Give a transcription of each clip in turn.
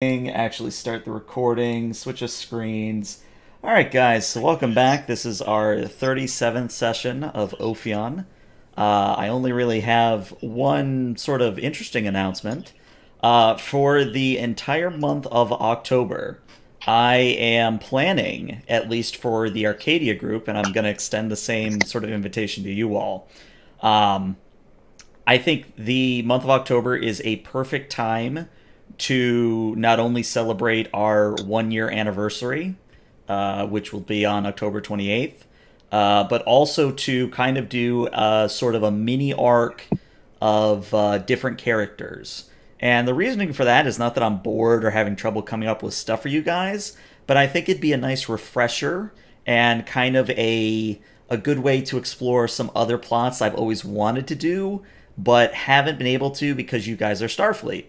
Actually start the recording, switch of screens. All right, guys, so welcome back. This is our 37th session of Ophion. I only really have one sort of interesting announcement. For the entire month of October, I am planning, at least for the Arcadia group, and I'm going to extend the same sort of invitation to you all. Um, I think the month of October is a perfect time to not only celebrate our 1 year anniversary, which will be on October 28th, but also to kind of do sort of a mini arc of different characters. And the reasoning for that is not that I'm bored or having trouble coming up with stuff for you guys, but I think it'd be a nice refresher and kind of a good way to explore some other plots I've always wanted to do, but haven't been able to because you guys are Starfleet.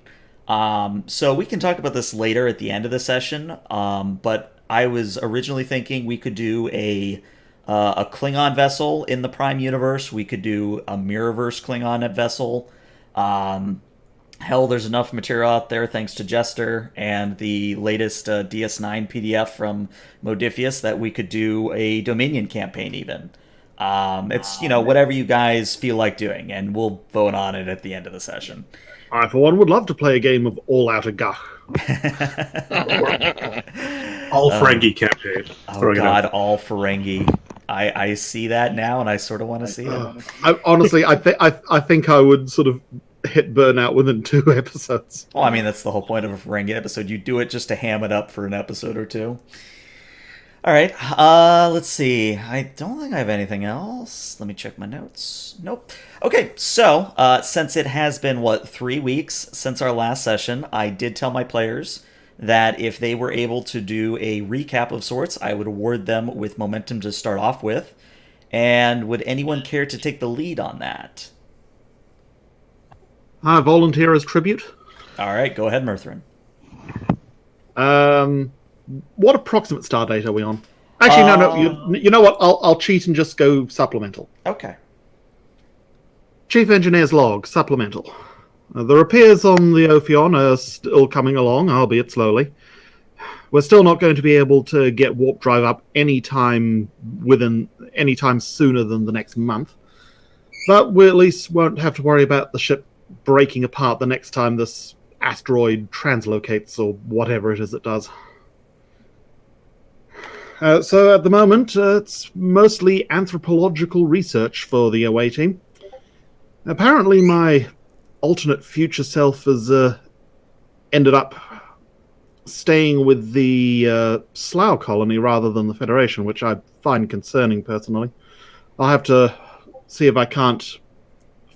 So we can talk about this later at the end of the session. But I was originally thinking we could do a Klingon vessel in the Prime universe. We could do a Mirrorverse Klingon vessel. Hell, there's enough material out there thanks to Jester and the latest DS9 PDF from Modifius that we could do a Dominion campaign even. It's whatever you guys feel like doing, and we'll vote on it at the end of the session. I, for one, would love to play a game of All Out Gach. All Ferengi campaign. Oh God, all Ferengi. I see that now, and I sort of want to see it. Honestly, I think I would sort of hit burnout within 2 episodes. Well, I mean, that's the whole point of a Ferengi episode. You do it just to ham it up for an episode or two. All right, let's see. I don't think I have anything else. Let me check my notes. Nope. Okay, so since it has been, 3 weeks since our last session, I did tell my players that if they were able to do a recap of sorts, I would award them with momentum to start off with. And would anyone care to take the lead on that? I volunteer as tribute. All right, go ahead, Murthrin. What approximate star date are we on? Actually, no. You know what? I'll cheat and just go supplemental. Okay. Chief Engineer's log, supplemental. The repairs on the Ophion are still coming along, albeit slowly. We're still not going to be able to get warp drive up any time sooner than the next month. But we at least won't have to worry about the ship breaking apart the next time this asteroid translocates or whatever it is it does. So at the moment, it's mostly anthropological research for the away team. Apparently my alternate future self has ended up staying with the Slough colony rather than the Federation, which I find concerning personally. I'll have to see if I can't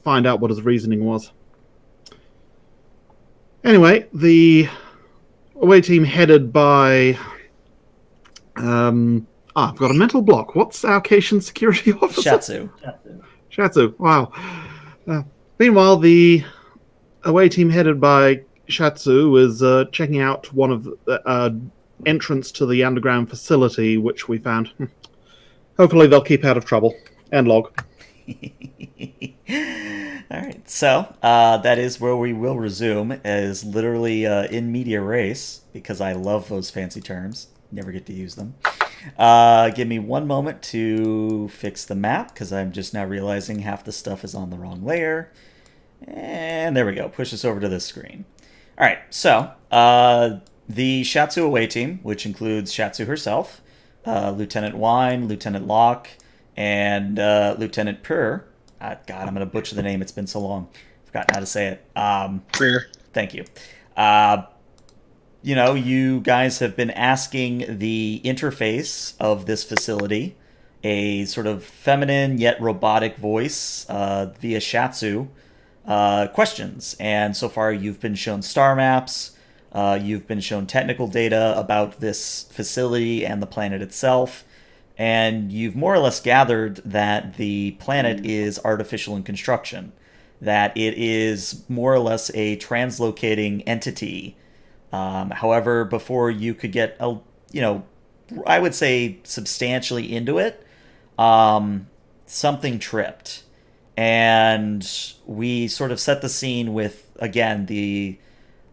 find out what his reasoning was. Anyway, the away team headed by... I've got a mental block. What's our Cation security officer? Shatsu. Wow. Meanwhile, the away team headed by Shatsu is checking out one of the entrance to the underground facility, which we found. Hopefully they'll keep out of trouble. And log. All right, so that is where we will resume, is literally in media res, because I love those fancy terms. Never get to use them. Give me one moment to fix the map, because I'm just now realizing half the stuff is on the wrong layer. And there we go. Push this over to this screen. All right, so the Shatsu away team, which includes Shatsu herself, Lieutenant Wine, Lieutenant Locke, and Lieutenant Purr. God, I'm going to butcher the name. It's been so long. I've forgotten how to say it. Purr. Thank you. You guys have been asking the interface of this facility, a sort of feminine yet robotic voice via Shatsu, questions. And so far you've been shown star maps, you've been shown technical data about this facility and the planet itself, and you've more or less gathered that the planet is artificial in construction, that it is more or less a translocating entity. However, before you could get, I would say substantially into it, something tripped. And we sort of set the scene with, again, the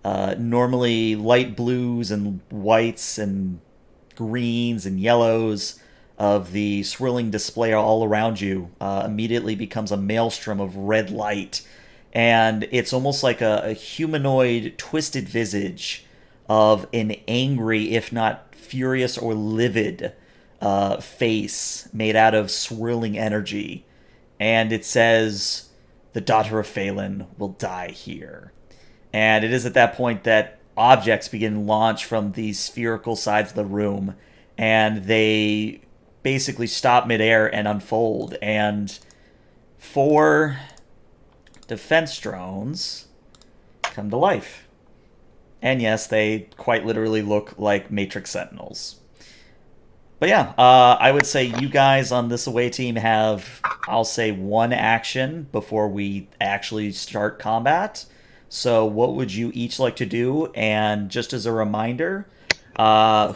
Normally light blues and whites and greens and yellows of the swirling display all around you immediately becomes a maelstrom of red light. And it's almost like a humanoid twisted visage of an angry, if not furious or livid, face made out of swirling energy. And it says, "The daughter of Phelan will die here." And it is at that point that objects begin to launch from these spherical sides of the room, and they basically stop midair and unfold. And 4 defense drones come to life. And yes, they quite literally look like Matrix Sentinels. But yeah, I would say you guys on this away team have, I'll say, 1 action before we actually start combat. So what would you each like to do? And just as a reminder,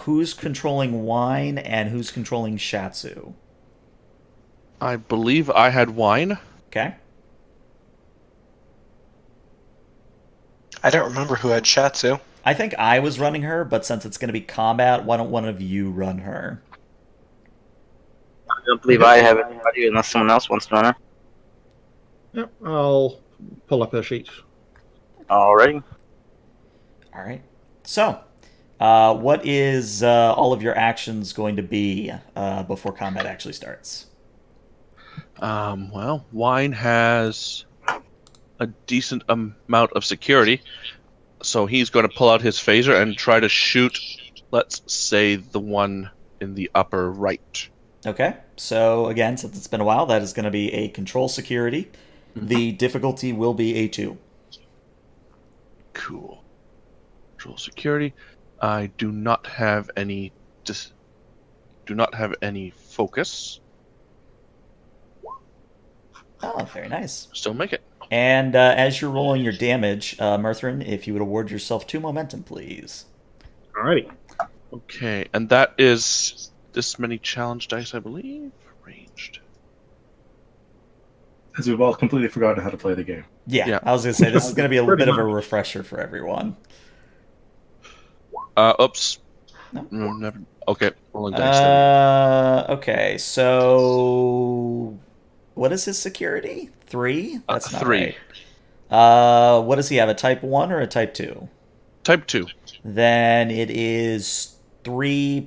who's controlling wine and who's controlling Shatsu? I believe I had wine. Okay. I don't remember who had Shatsu. I think I was running her, but since it's going to be combat, why don't one of you run her? I don't believe I have anybody unless someone else wants to run her. Yep, I'll pull up her sheet. Alrighty. All right. So, what is all of your actions going to be before combat actually starts? Well, wine has a decent amount of security, so he's going to pull out his phaser and try to shoot, let's say, the one in the upper right. Okay. So, again, since it's been a while, that is going to be a control security. The difficulty will be A2. Cool. Control security. I do not have any. Do not have any focus. Oh, very nice. Still make it. And as you're rolling your damage, Murthrin, if you would award yourself 2 momentum, please. Alrighty. Okay, and that is this many challenge dice, I believe. Ranged. As we've all completely forgotten how to play the game. Yeah, I was going to say, this is going to be a Pretty bit of a much. refresher for everyone. Oops. No, never. Okay, rolling dice. Okay, so what is his security? 3? That's not 3. right. What does he have? A type 1 or a type 2? Type 2. Then it is 2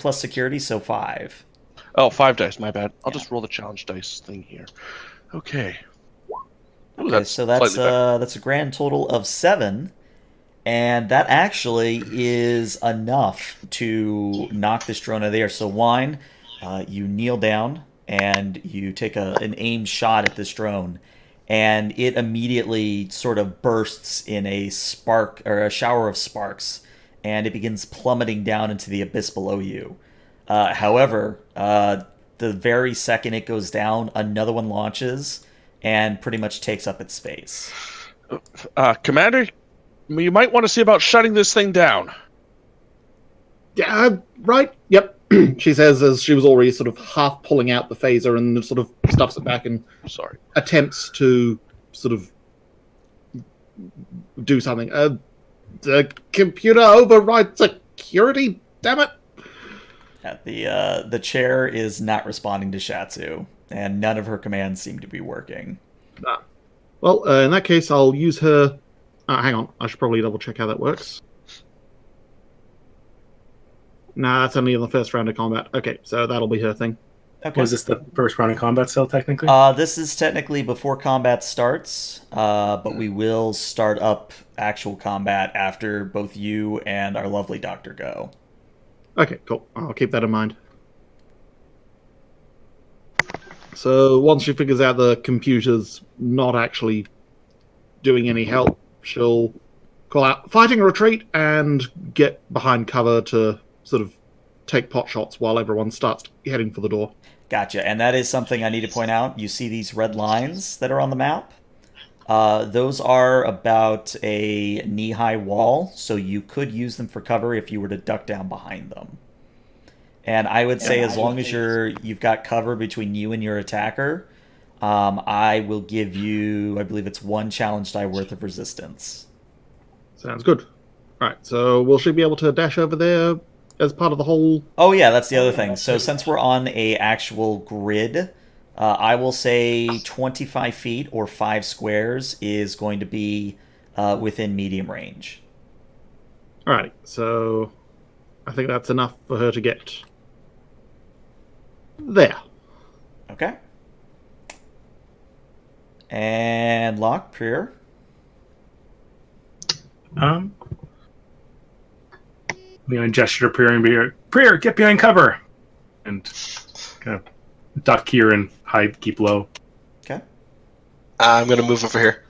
plus security, so 5. Oh, 5 dice. My bad. I'll just roll the challenge dice thing here. Okay. Ooh, Okay, so that's slightly better. that's a grand total of 7, and that actually is enough to knock this drone out of the air. So Wine, you kneel down and you take an aimed shot at this drone, and it immediately sort of bursts in a spark or a shower of sparks, and it begins plummeting down into the abyss below you. However, the very second it goes down, another one launches and pretty much takes up its space. Commander, you might want to see about shutting this thing down. Yeah, right. Yep. She says as she was already sort of half pulling out the phaser and sort of stuffs it back and Sorry. attempts to sort of do something. The computer override security. Damn it! The chair is not responding to Shatsu, and none of her commands seem to be working. Well, in that case, I'll use her. Hang on, I should probably double check how that works. Nah, that's only in the first round of combat. Okay, so that'll be her thing. Okay. Was this the first round of combat still, technically? This is technically before combat starts, but we will start up actual combat after both you and our lovely doctor go. Okay, cool. I'll keep that in mind. So once she figures out the computer's not actually doing any help, she'll call out fighting retreat and get behind cover to sort of take pot shots while everyone starts heading for the door. Gotcha. And that is something I need to point out. You see these red lines that are on the map? Those are about a knee-high wall, so you could use them for cover if you were to duck down behind them. And I would say as long as you've got cover between you and your attacker, I will give you, I believe it's 1 challenge die worth of resistance. Sounds good. Right, so will she be able to dash over there as part of the whole? Oh yeah, that's the other thing. So since we're on a actual grid, I will say 25 feet or 5 squares is going to be within medium range. Alright, so I think that's enough for her to get there. Okay. And lock, Prier. Gesture to Prier and be like, Prier, get behind cover, and kind of duck here and hide, keep low. Okay. I'm going to move over here.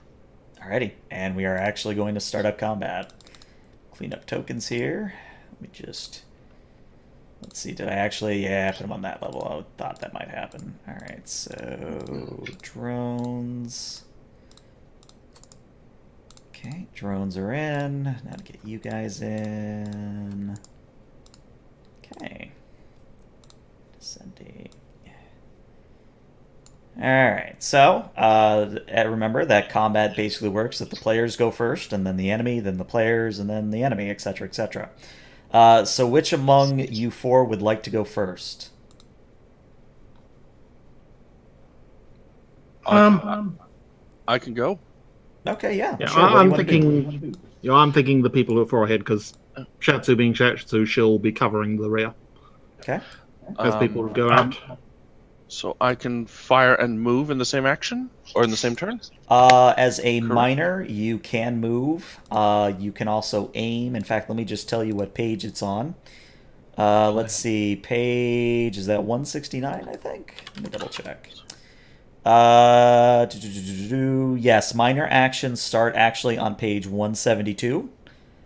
Alrighty. And we are actually going to start up combat. Clean up tokens here. Let me just... Let's see, did I actually... Yeah, put them on that level. I thought that might happen. Alright, so... Drones... Okay, drones are in. Now to get you guys in. Okay. Descending. Alright, so remember that combat basically works that the players go first, and then the enemy, then the players, and then the enemy, etc., etc. So which among you four would like to go first? I can go. Okay, yeah. Yeah, Sure. What do you I'm wanna do? thinking. I'm thinking the people who are far ahead because Shatsu being Shatsu, she'll be covering the rear Okay. as people go out. So I can fire and move in the same action? Or in the same turn? As a minor, you can move. You can also aim. In fact, let me just tell you what page it's on. Let's see. Page, is that 169, I think? Let me double check. Yes, minor actions start actually on page 172.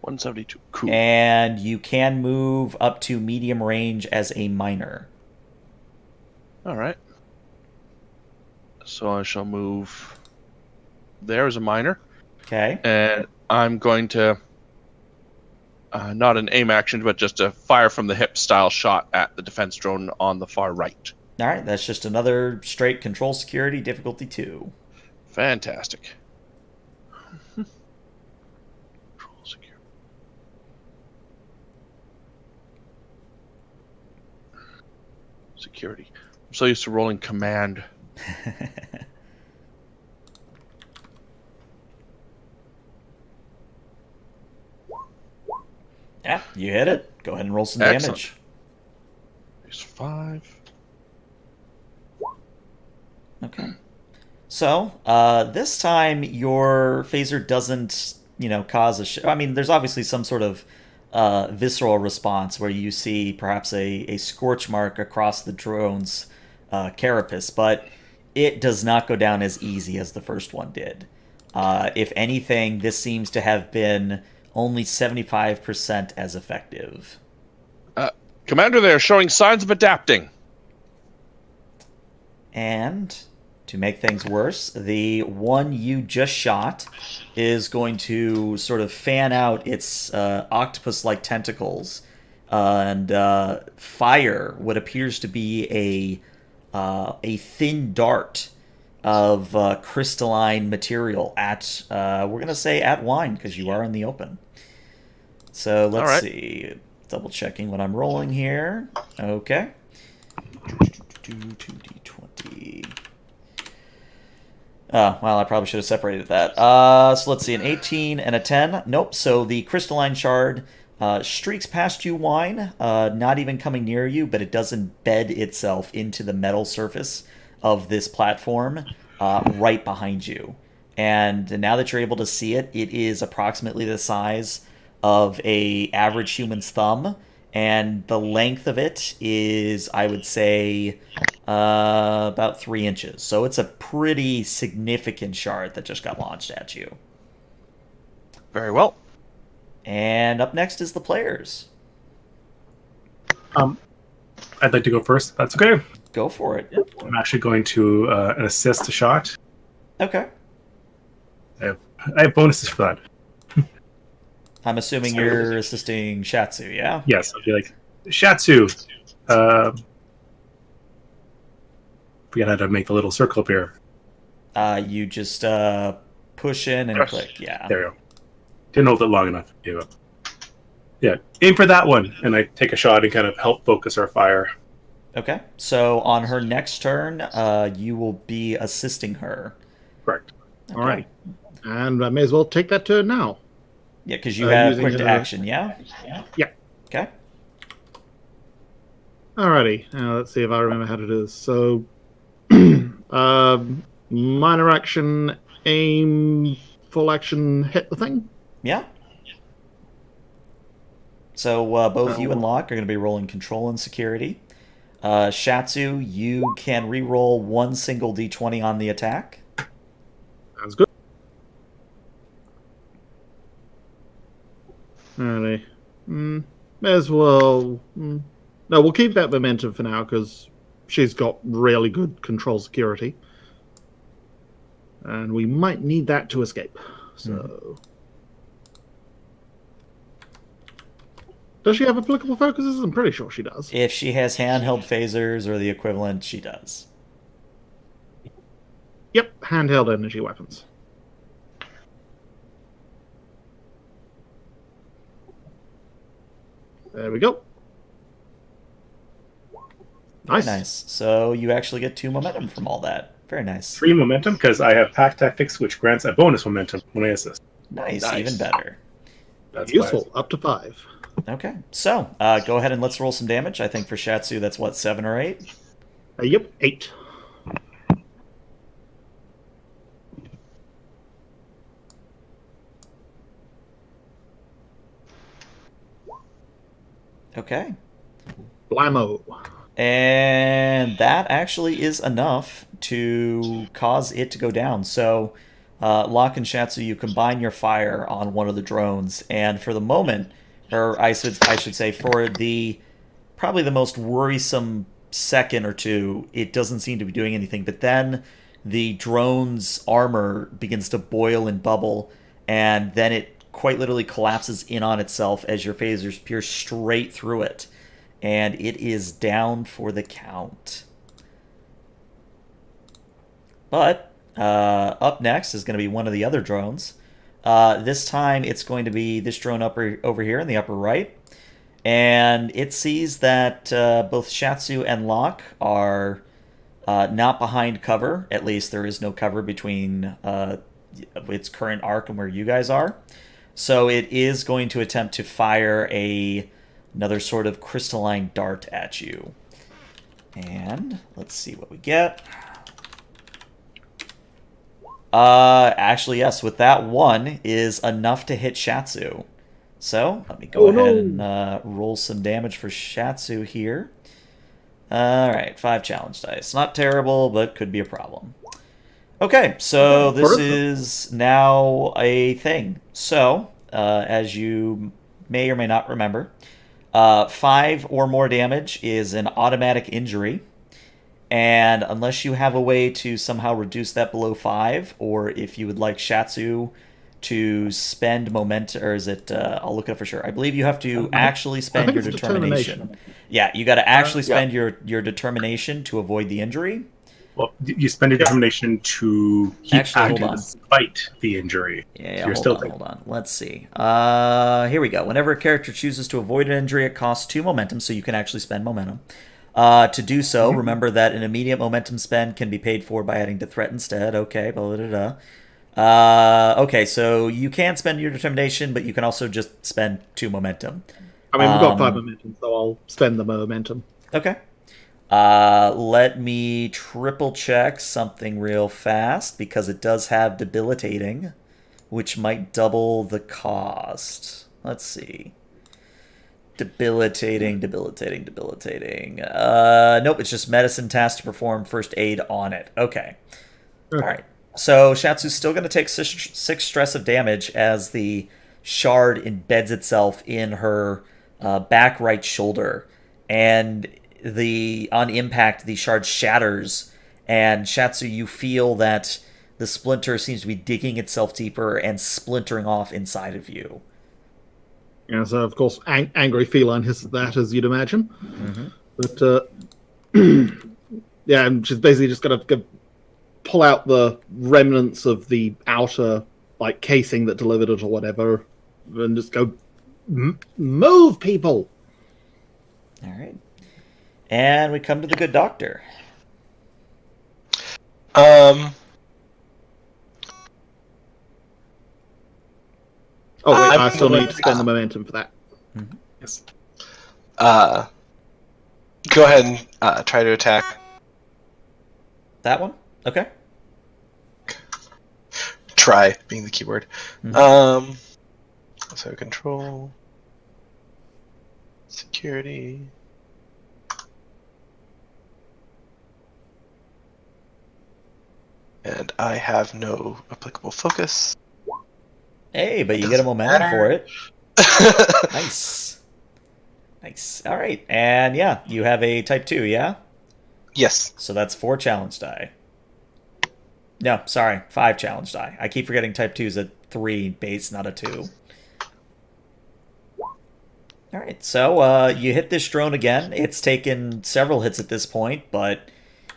172. Cool. And you can move up to medium range as a minor. Alright. So I shall move there as a minor. Okay. And I'm going to, not an aim action, but just a fire from the hip style shot at the defense drone on the far right. All right, that's just another straight control security, difficulty 2. Fantastic. Control security. Security. I'm so used to rolling command. Yeah, you hit it. Go ahead and roll some Excellent. damage. There's 5. Okay. So, this time your phaser doesn't, cause I mean, there's obviously some sort of visceral response where you see perhaps a scorch mark across the drone's carapace, but it does not go down as easy as the first one did. If anything, this seems to have been only 75% as effective. Commander there showing signs of adapting. And to make things worse, the one you just shot is going to sort of fan out its octopus-like tentacles and fire what appears to be a thin dart of crystalline material at, we're going to say at Wine, because you are in the open. So let's see. Double checking what I'm rolling here. Okay. 2d20. Well, I probably should have separated that. So let's see, an 18 and a 10. Nope, so the crystalline shard streaks past you, Wine, not even coming near you, but it does embed itself into the metal surface of this platform right behind you. And now that you're able to see it, it is approximately the size of a average human's thumb, and the length of it is, I would say, about 3 inches. So it's a pretty significant shard that just got launched at you. Very well. And up next is the players. I'd like to go first. That's okay. Go for it. I'm actually going to assist the shot. Okay. I have bonuses for that. I'm assuming you're assisting Shatsu, yeah? Yes, I'll be like, Shatsu. Forget how to make the little circle appear. You just push in and click, yeah. There we go. Didn't hold it long enough. Gave up. Yeah, aim for that one, and I take a shot and kind of help focus our fire. Okay. So on her next turn, you will be assisting her. Correct. All right. And I may as well take that turn now. Yeah, because you have using quick her- action, yeah? Yeah. Okay. Alrighty. Now let's see if I remember how to do this. So, minor action, aim, full action, hit the thing. Yeah. So both you and Locke are going to be rolling control and security. Shatsu, you can re-roll one single d20 on the attack. Sounds good. Alrighty. May as well. No, we'll keep that momentum for now because she's got really good control security. And we might need that to escape. So. Does she have applicable focuses? I'm pretty sure she does. If she has handheld phasers or the equivalent, she does. Yep, handheld energy weapons. There we go. Very Nice. nice. So you actually get 2 momentum from all that. Very nice. 3 momentum because I have pack tactics, which grants a bonus momentum when I assist. Nice, Nice. even better. That's Useful, up to 5. Okay, so go ahead and let's roll some damage. I think for Shatsu, that's what, 7 or 8? Yep, 8. Okay. Blammo. And that actually is enough to cause it to go down. So, Locke and Shatsu, you combine your fire on one of the drones, and for the moment, or I should say, for the probably the most worrisome second or two, it doesn't seem to be doing anything. But then the drone's armor begins to boil and bubble, and then it quite literally collapses in on itself as your phasers pierce straight through it. And it is down for the count. But up next is going to be one of the other drones. This time it's going to be this drone over here in the upper right. And it sees that both Shatsu and Locke are not behind cover. At least there is no cover between its current arc and where you guys are. So it is going to attempt to fire another sort of crystalline dart at you. And let's see what we get. Actually, yes, with that one is enough to hit Shatsu. So let me go ahead and roll some damage for Shatsu here. Alright, 5 challenge dice. Not terrible, but could be a problem. Okay, so this is now a thing. So, as you may or may not remember, 5 or more damage is an automatic injury. And unless you have a way to somehow reduce that below 5, or if you would like Shatsu to spend momentum, or is it, I'll look it up for sure. I believe you have to actually spend your determination. Yeah, you got to actually spend your determination to avoid the injury. Well, you spend your determination to keep Actually, hold acting on. despite the injury. Yeah, You're hold on. Let's see. Here we go. Whenever a character chooses to avoid an injury, it costs 2 momentum, so you can actually spend momentum. To do so, remember that an immediate momentum spend can be paid for by adding to threat instead. Okay, blah, blah, blah, blah. Okay, so you can spend your determination, but you can also just spend 2 momentum. I mean, we've got 5 momentum, so I'll spend the momentum. Okay. Let me triple check something real fast, because it does have debilitating, which might double the cost. Let's see. Debilitating. Nope, it's just medicine task to perform first aid on it. Okay. Alright. So Shatsu's still going to take 6 stress of damage as the shard embeds itself in her back right shoulder. And on impact, the shard shatters. And Shatsu, you feel that the splinter seems to be digging itself deeper and splintering off inside of you. Yeah, so of course, angry feline hisses that, as you'd imagine. But yeah, and she's basically just going to pull out the remnants of the outer casing that delivered it or whatever, and just go, move, people. All right. And we come to the good doctor. Oh wait, I'm I still going- need to spend the momentum for that. Yes. Go ahead and try to attack. That one? Okay. Try being the keyword. Mhm. So control, security. And I have no applicable focus. Hey, but It you get a doesn't momentum matter. for it. Nice. Nice. All right. And yeah, you have a type 2, yeah? Yes. So that's 4 challenge die. No, sorry, 5 challenge die. I keep forgetting type 2 is a 3 base, not a 2. All right, so you hit this drone again. It's taken several hits at this point, but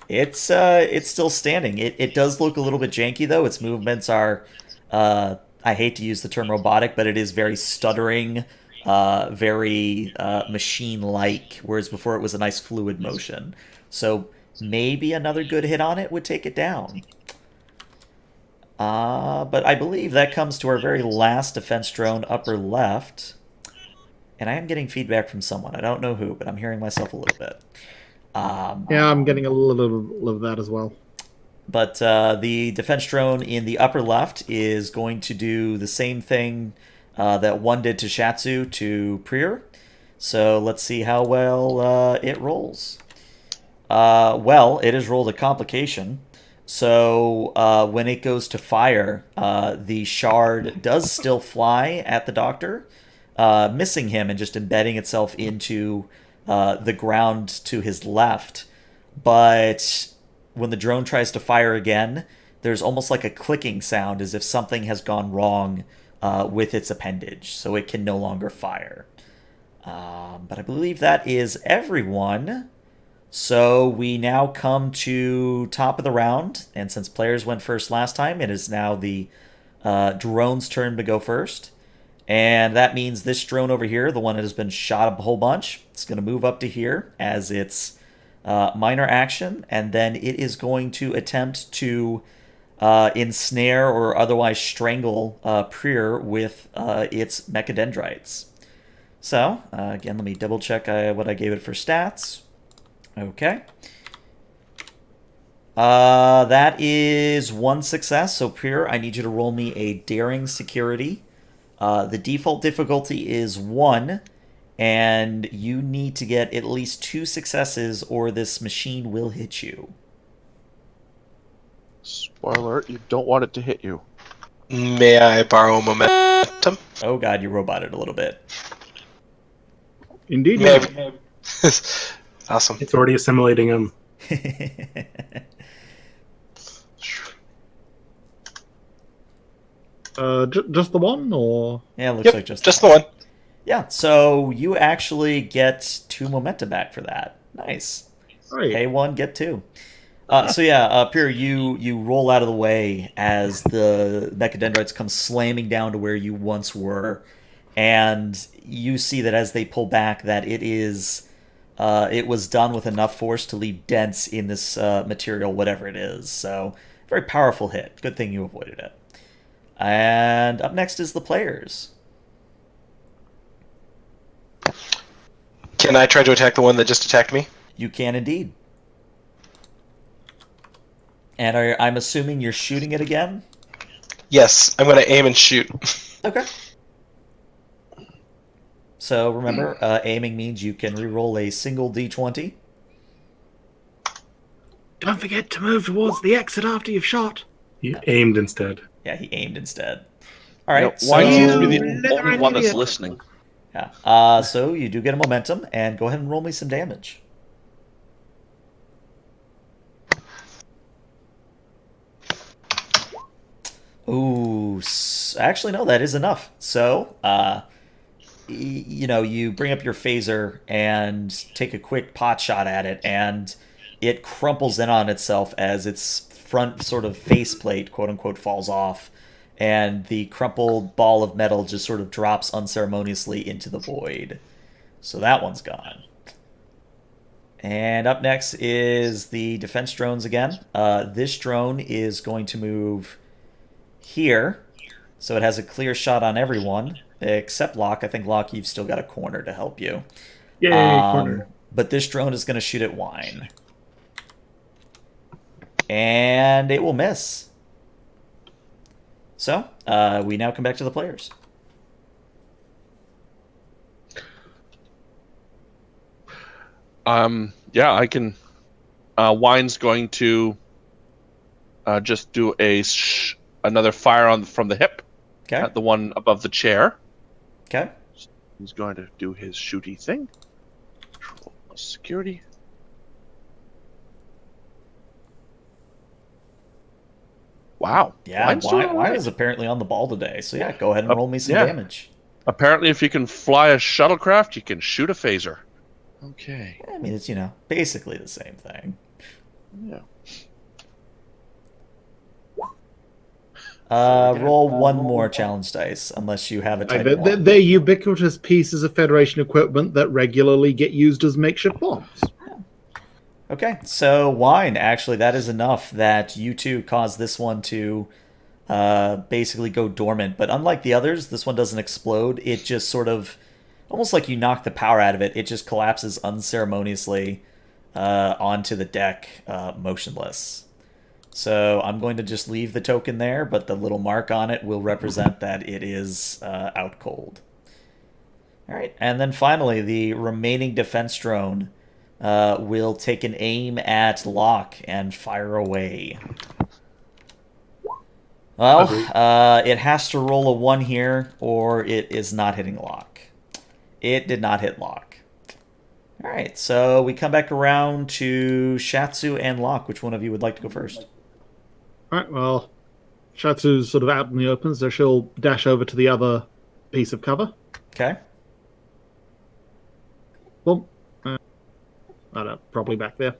it's still standing. It does look a little bit janky though. Its movements are, I hate to use the term robotic, but it is very stuttering, very machine-like. Whereas before it was a nice fluid motion. So maybe another good hit on it would take it down. But I believe that comes to our very last defense drone, upper left. And I am getting feedback from someone. I don't know who, but I'm hearing myself a little bit. Yeah, I'm getting a little of that as well. But the defense drone in the upper left is going to do the same thing that one did to Shatsu to Prier. So let's see how well it rolls. Well, it has rolled a complication. So when it goes to fire, the shard does still fly at the doctor, missing him and just embedding itself into the ground to his left. But when the drone tries to fire again, there's almost like a clicking sound as if something has gone wrong with its appendage, so it can no longer fire. But I believe that is everyone. So we now come to top of the round, and since players went first last time, it is now the drone's turn to go first. And that means this drone over here, the one that has been shot a whole bunch, it's going to move up to here as its minor action, and then it is going to attempt to ensnare or otherwise strangle Prier with its mechadendrites. So, again, let me double check what I gave it for stats. Okay. That is 1 success. So, Prier, I need you to roll me a daring security. The default difficulty is 1, and you need to get at least 2 successes or this machine will hit you. Spoiler, you don't want it to hit you. May I borrow momentum? Oh god, you roboted a little bit. Indeed. May Yeah. I... Awesome. It's already assimilating him. Just the one, or Yeah, it looks Yep, like just just that. the one. Yeah, so you actually get 2 momentum back for that. Nice. right? Pay 1, get 2. So yeah, Prier, you roll out of the way as the mechadendrites come slamming down to where you once were, and you see that as they pull back, that it was done with enough force to leave dents in this material, whatever it is. So very powerful hit. Good thing you avoided it. And up next is the players. Can I try to attack the one that just attacked me? You can indeed. And I'm assuming you're shooting it again? Yes, I'm going to aim and shoot. Okay. So remember, aiming means you can reroll a single d20. Don't forget to move towards the exit after you've shot. He aimed instead. Yeah, he aimed instead. All right. Why so, do you have to be You the only one that's idiot. listening? Yeah. So you do get a momentum, and go ahead and roll me some damage. Ooh, actually no, that is enough. So, you bring up your phaser and take a quick pot shot at it, and it crumples in on itself as its front sort of faceplate, quote unquote, falls off, and the crumpled ball of metal just sort of drops unceremoniously into the void. So that one's gone. And up next is the defense drones again. This drone is going to move here, so it has a clear shot on everyone, except Locke. I think, Locke, you've still got a corner to help you. Yay, corner. But this drone is going to shoot at Wine. And it will miss. So, we now come back to the players. Yeah, I can. Wine's going to just do another fire from the hip Okay. at the one above the chair. Okay. He's going to do his shooty thing. Control plus security. Wow. Yeah, Wine's doing all Wine right. is apparently on the ball today. So, yeah, go ahead and roll me some yeah. damage. Apparently, if you can fly a shuttlecraft, you can shoot a phaser. Okay. I mean, it's, basically the same thing. Yeah. Roll one more challenge dice, unless you have a type one. They're ubiquitous pieces of Federation equipment that regularly get used as makeshift bombs. Okay, so Wine, actually, that is enough that you two cause this one to basically go dormant. But unlike the others, this one doesn't explode. It just sort of, almost like you knock the power out of it, it just collapses unceremoniously onto the deck, motionless. So I'm going to just leave the token there, but the little mark on it will represent that it is out cold. All right, and then finally, the remaining defense drone will take an aim at Locke and fire away. Well, it has to roll a 1 here, or it is not hitting Locke. It did not hit Locke. All right, so we come back around to Shatsu and Locke. Which one of you would like to go first? All right, well, Shatsu's sort of out in the open, so she'll dash over to the other piece of cover. Okay. Well, probably back there.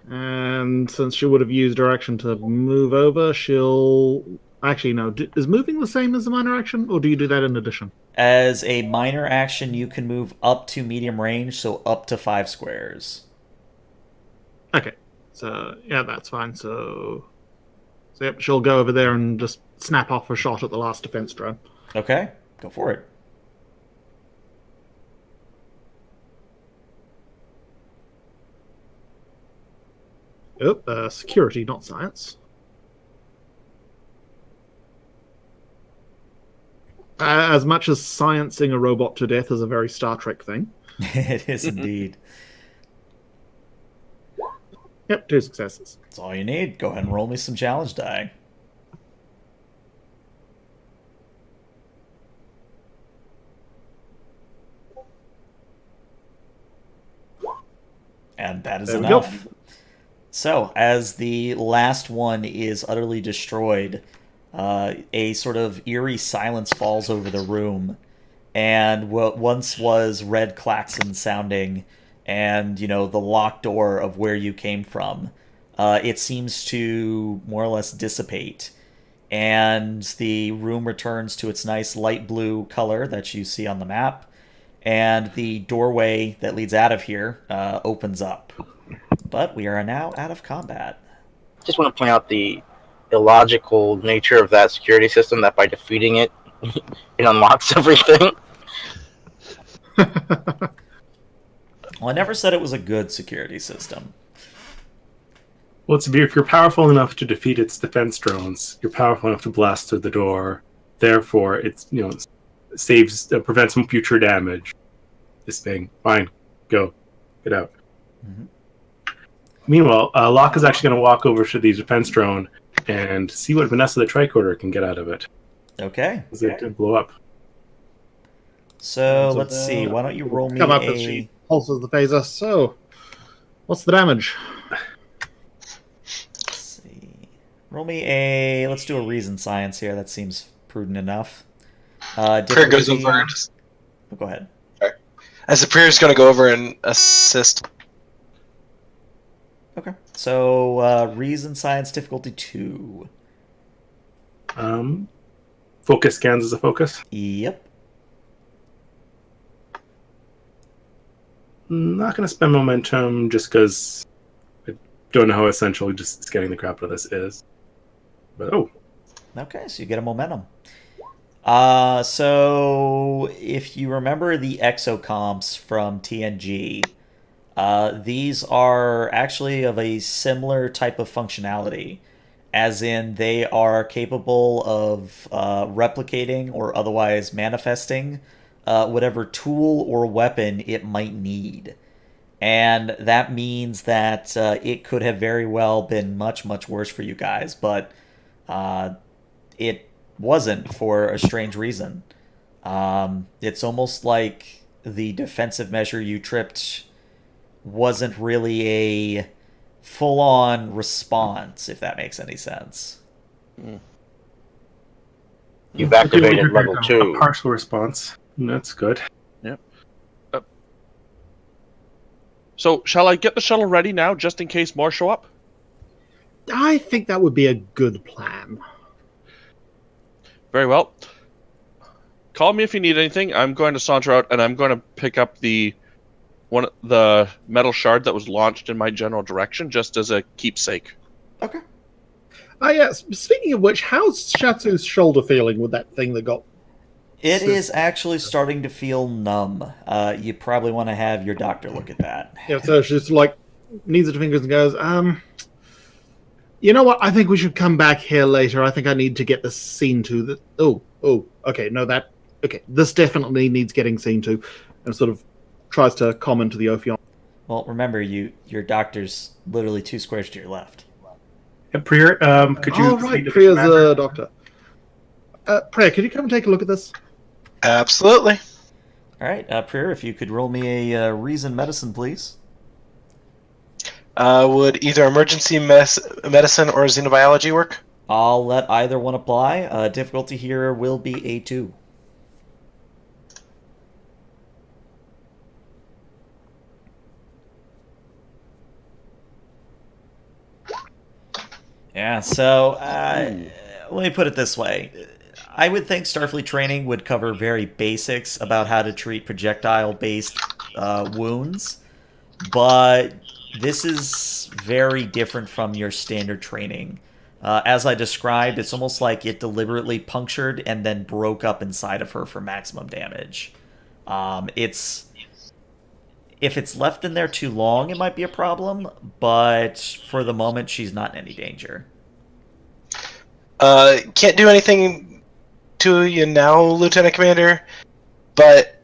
And since she would have used her action to move over, she'll... Actually, no. Is moving the same as a minor action, or do you do that in addition? As a minor action, you can move up to medium range, so up to 5 squares. Okay. So, yeah, that's fine. So yep, she'll go over there and just snap off a shot at the last defense drone. Okay, go for it. Oh, security, not science. As much as sciencing a robot to death is a very Star Trek thing. It is indeed. Yep, 2 successes. That's all you need. Go ahead and roll me some challenge die. And that is There we enough. So, as the last one is utterly destroyed, a sort of eerie silence falls over the room, and what once was red klaxon sounding, and the locked door of where you came from, it seems to more or less dissipate, and the room returns to its nice light blue color that you see on the map, and the doorway that leads out of here opens up. But we are now out of combat. Just want to point out the illogical nature of that security system, that by defeating it, it unlocks everything. Well, I never said it was a good security system. Well, if you're powerful enough to defeat its defense drones, you're powerful enough to blast through the door. Therefore, it's prevents some future damage. This thing, fine, get out. Mm-hmm. Meanwhile, Locke is actually going to walk over to the defense drone and see what Vanessa the Tricorder can get out of it. Okay. Because it did blow up. So let's see. Why don't you roll me Come up as she pulses the phaser. So, what's the damage? Let's see. Roll me a... Let's do a reason science here. That seems prudent enough. Prayer goes over and... Oh, go ahead. Right. As the Prayer's going to go over and assist. Okay. So, reason science difficulty 2. Focus scans as a focus. Yep. Not going to spend momentum just because I don't know how essential just scanning the crap out of this is. But Okay, so you get a momentum. So if you remember the exocomps from TNG, these are actually of a similar type of functionality, as in they are capable of replicating or otherwise manifesting whatever tool or weapon it might need. And that means that it could have very well been much, much worse for you guys, but it wasn't for a strange reason. It's almost like the defensive measure you tripped wasn't really a full on response, if that makes any sense. You've activated level a 2. partial response. That's good. Yep. So, shall I get the shuttle ready now, just in case more show up? I think that would be a good plan. Very well. Call me if you need anything. I'm going to saunter out, and I'm going to pick up the metal shard that was launched in my general direction, just as a keepsake. Okay. Yes. Speaking of which, how's Shatsu's shoulder feeling with that thing that got? It is actually starting to feel numb. You probably want to have your doctor look at that. Yeah, so she's like kneads her fingers and goes, you know what? I think we should come back here later. I think I need to get this seen to. Okay, no, this definitely needs getting seen to, and sort of tries to comment to the Ophion. Well, remember, your doctor's literally 2 squares to your left. Priya, could you? Oh, right, Priya's a doctor. Priya, could you come and take a look at this? Absolutely. All right, Priya, if you could roll me a reason medicine, please. Would either emergency medicine or xenobiology work? I'll let either one apply. Difficulty here will be A2. Yeah, so let me put it this way. I would think Starfleet training would cover very basics about how to treat projectile-based wounds, but this is very different from your standard training. As I described, it's almost like it deliberately punctured and then broke up inside of her for maximum damage. If it's left in there too long, it might be a problem, but for the moment, she's not in any danger. Can't do anything to you now, Lieutenant Commander, but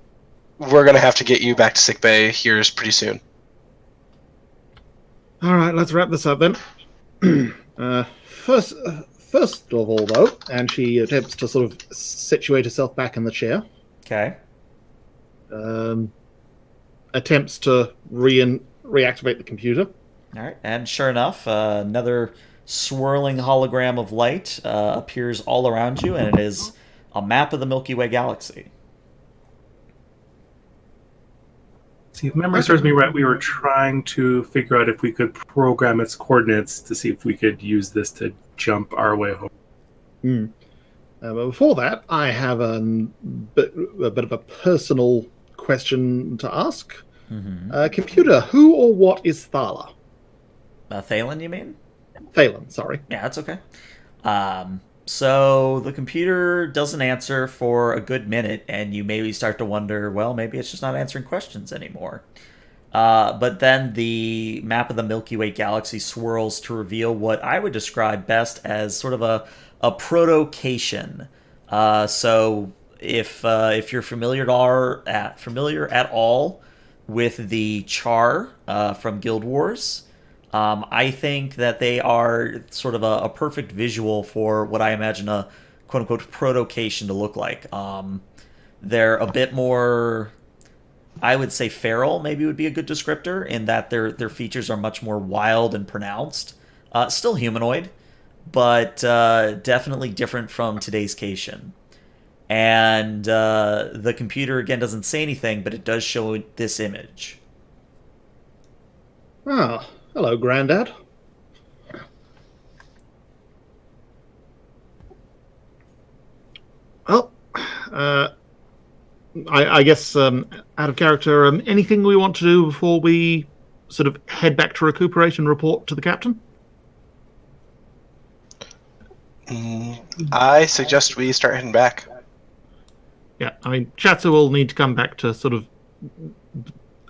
we're going to have to get you back to sickbay here pretty soon. All right, let's wrap this up then. First of all, though, and she attempts to sort of situate herself back in the chair. Okay. Attempts to reactivate the computer. All right, and sure enough, another swirling hologram of light appears all around you, and it is a map of the Milky Way galaxy. See, if memory serves me right, we were trying to figure out if we could program its coordinates to see if we could use this to jump our way home. But before that, I have a bit of a personal question to ask. Computer, who or what is Thala? Thalen, you mean? Thalen, sorry. Yeah, that's okay. So the computer doesn't answer for a good minute, and you maybe start to wonder, well, maybe it's just not answering questions anymore. But then the map of the Milky Way galaxy swirls to reveal what I would describe best as sort of a protocation. So if you're familiar at all with the Char from Guild Wars, I think that they are sort of a perfect visual for what I imagine a quote-unquote protocation to look like. They're a bit more, I would say feral maybe would be a good descriptor, in that their features are much more wild and pronounced. Still humanoid, but definitely different from today's Cation. And the computer, again, doesn't say anything, but it does show this image. Ah, hello, Grandad. Well, I guess out of character, anything we want to do before we sort of head back to recuperate and report to the captain? I suggest we start heading back. Yeah, I mean, Chatsu will need to come back to sort of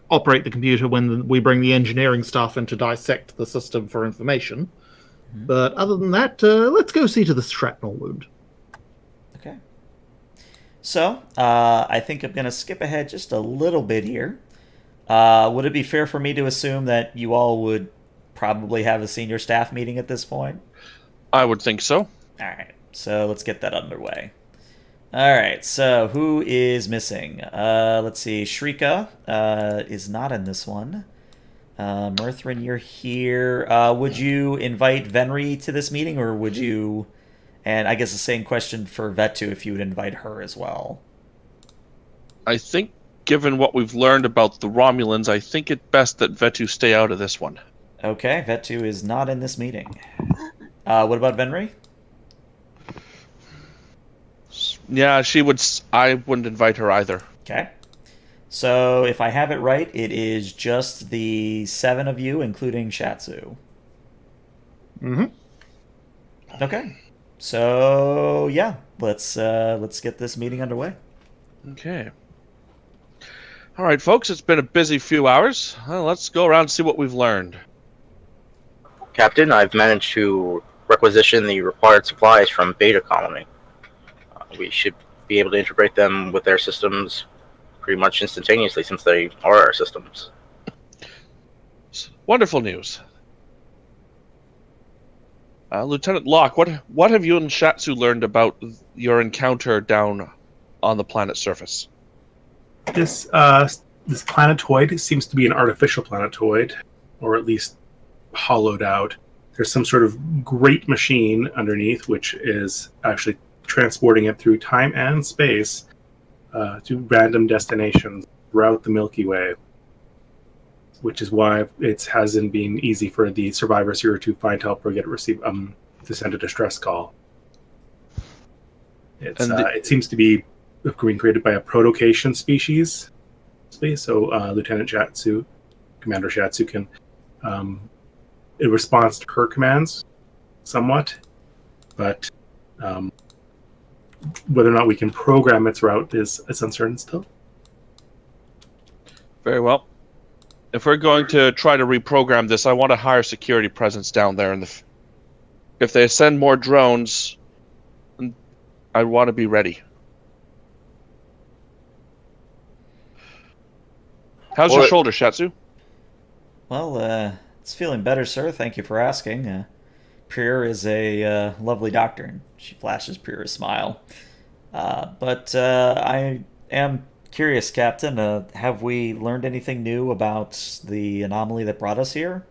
operate the computer when we bring the engineering staff in to dissect the system for information. Mhm. But other than that, let's go see to the shrapnel wound. Okay. So, I think I'm going to skip ahead just a little bit here. Would it be fair for me to assume that you all would probably have a senior staff meeting at this point? I would think so. All right, so let's get that underway. All right, so who is missing? Let's see. Shrika is not in this one. Mirthrin, you're here. Would you invite Venri to this meeting, or would you... And I guess the same question for Vetu, if you would invite her as well. I think, given what we've learned about the Romulans, I think it best that Vetu stay out of this one. Okay, Vetu is not in this meeting. What about Venri? Yeah, she would. I wouldn't invite her either. Okay. So if I have it right, it is just the 7 of you, including Shatsu. Mm-hmm. Okay. So yeah, let's get this meeting underway. Okay. All right, folks. It's been a busy few hours. Well, let's go around and see what we've learned. Captain, I've managed to requisition the required supplies from Beta Colony. We should be able to integrate them with their systems pretty much instantaneously, since they are our systems. Wonderful news. Lieutenant Locke, what have you and Shatsu learned about your encounter down on the planet's surface? This planetoid seems to be an artificial planetoid, or at least hollowed out. There's some sort of great machine underneath, which is actually transporting it through time and space to random destinations throughout the Milky Way, which is why it hasn't been easy for the survivors here to find help or to send a distress call. It seems to be being created by a protocation species, so Lieutenant Shatsu, Commander Shatsu can, it responds to her commands somewhat, but whether or not we can program its route is uncertain still. Very well. If we're going to try to reprogram this, I want a higher security presence down there. If they send more drones, I want to be ready. How's your shoulder, Shatsu? Well, it's feeling better, sir. Thank you for asking. Prier is a lovely doctor, and she flashes Prier a smile. But I am curious, Captain. Have we learned anything new about the anomaly that brought us here?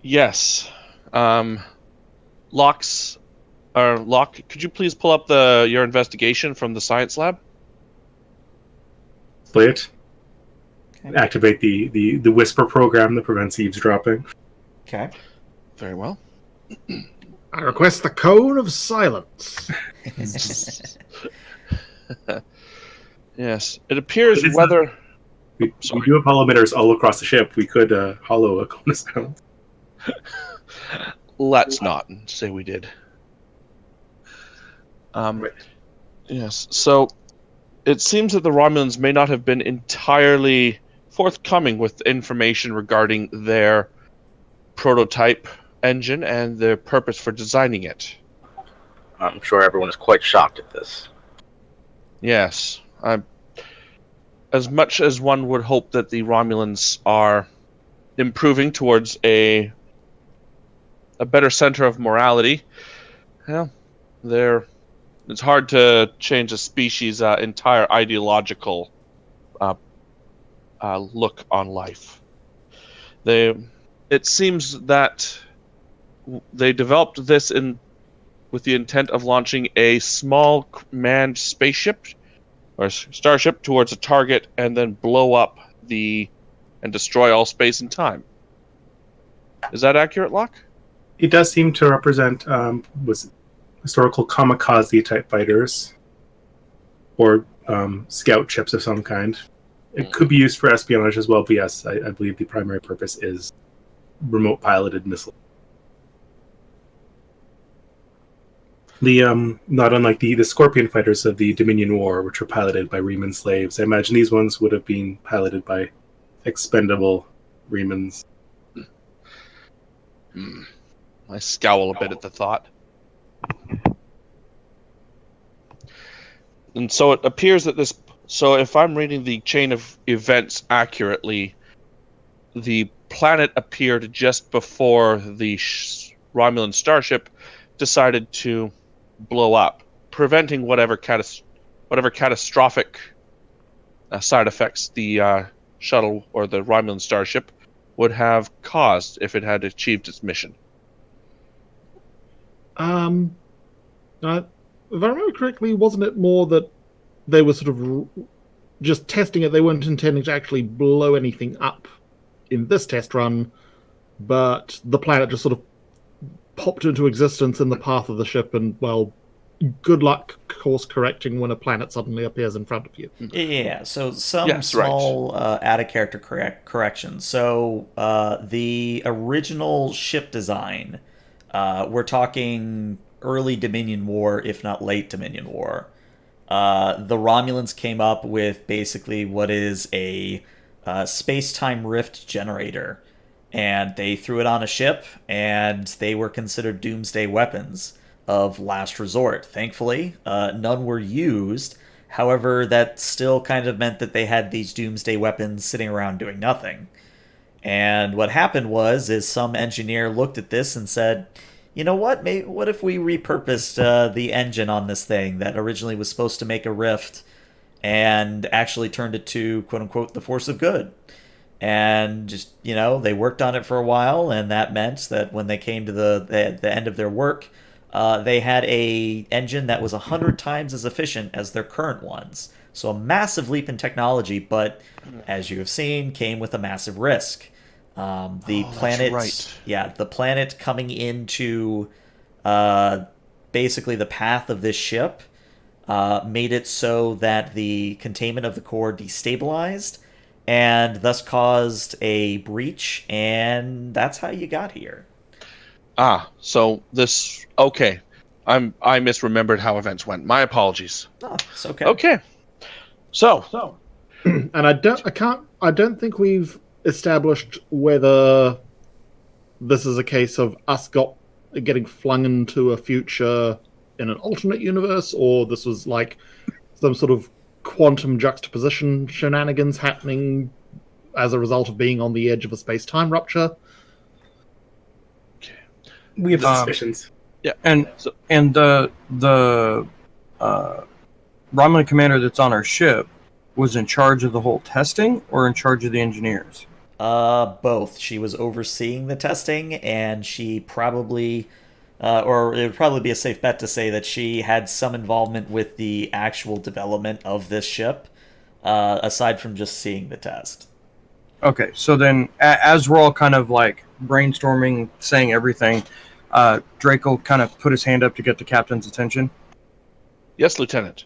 Yes. Locke, could you please pull up your investigation from the science lab? Play it. Okay. Activate the whisper program that prevents eavesdropping. Okay. Very well. I request the cone of silence. Yes. It appears It is whether... We do have hollow emitters all across the ship. We could hollow a cone of silence. Let's not say we did. Right. Yes. So it seems that the Romulans may not have been entirely forthcoming with information regarding their prototype engine and their purpose for designing it. I'm sure everyone is quite shocked at this. Yes. As much as one would hope that the Romulans are improving towards a better center of morality, well, it's hard to change a species' entire ideological look on life. It seems that they developed this with the intent of launching a small manned spaceship or starship towards a target and then blow up and destroy all space and time. Is that accurate, Locke? It does seem to represent historical kamikaze-type fighters, or scout ships of some kind. It could be used for espionage as well, but yes, I believe the primary purpose is remote piloted missiles. The not unlike the Scorpion fighters of the Dominion War, which were piloted by Riemann slaves. I imagine these ones would have been piloted by expendable Riemans. I scowl a bit at the thought. And so it appears that this... So if I'm reading the chain of events accurately, the planet appeared just before the Romulan starship decided to blow up, preventing whatever catastrophic side effects the shuttle or the Romulan starship would have caused if it had achieved its mission. If I remember correctly, wasn't it more that they were sort of just testing it? They weren't intending to actually blow anything up in this test run, but the planet just sort of popped into existence in the path of the ship, and, well, good luck course correcting when a planet suddenly appears in front of you. Yeah, so some Yes, small out-of-character corrections. So the original ship design, we're talking early Dominion War, if not late Dominion War. The Romulans came up with basically what is a space-time rift generator, and they threw it on a ship, and they were considered doomsday weapons of last resort. Thankfully, none were used. However, that still kind of meant that they had these doomsday weapons sitting around doing nothing. And what happened is some engineer looked at this and said, you know what, what if we repurposed the engine on this thing that originally was supposed to make a rift and actually turned it to, quote-unquote, the force of good? And just, they worked on it for a while, and that meant that when they came to the end of their work, they had a engine that was 100 times as efficient as their current ones. So a massive leap in technology, but as you have seen, came with a massive risk. The planet, right. Yeah, the planet coming into basically the path of this ship made it so that the containment of the core destabilized, and thus caused a breach, and that's how you got here. So this... Okay. I misremembered how events went. My apologies. Oh, it's okay. Okay. So. And I don't think we've established whether this is a case of us getting flung into a future in an alternate universe, or this was like some sort of quantum juxtaposition shenanigans happening as a result of being on the edge of a space-time rupture. We have suspicions. Yeah. And the Romulan commander that's on our ship was in charge of the whole testing, or in charge of the engineers? Both. She was overseeing the testing, and she probably, or it would probably be a safe bet to say that she had some involvement with the actual development of this ship, aside from just seeing the test. Okay, so then as we're all kind of like brainstorming, saying everything, Draco kind of put his hand up to get the captain's attention. Yes, Lieutenant.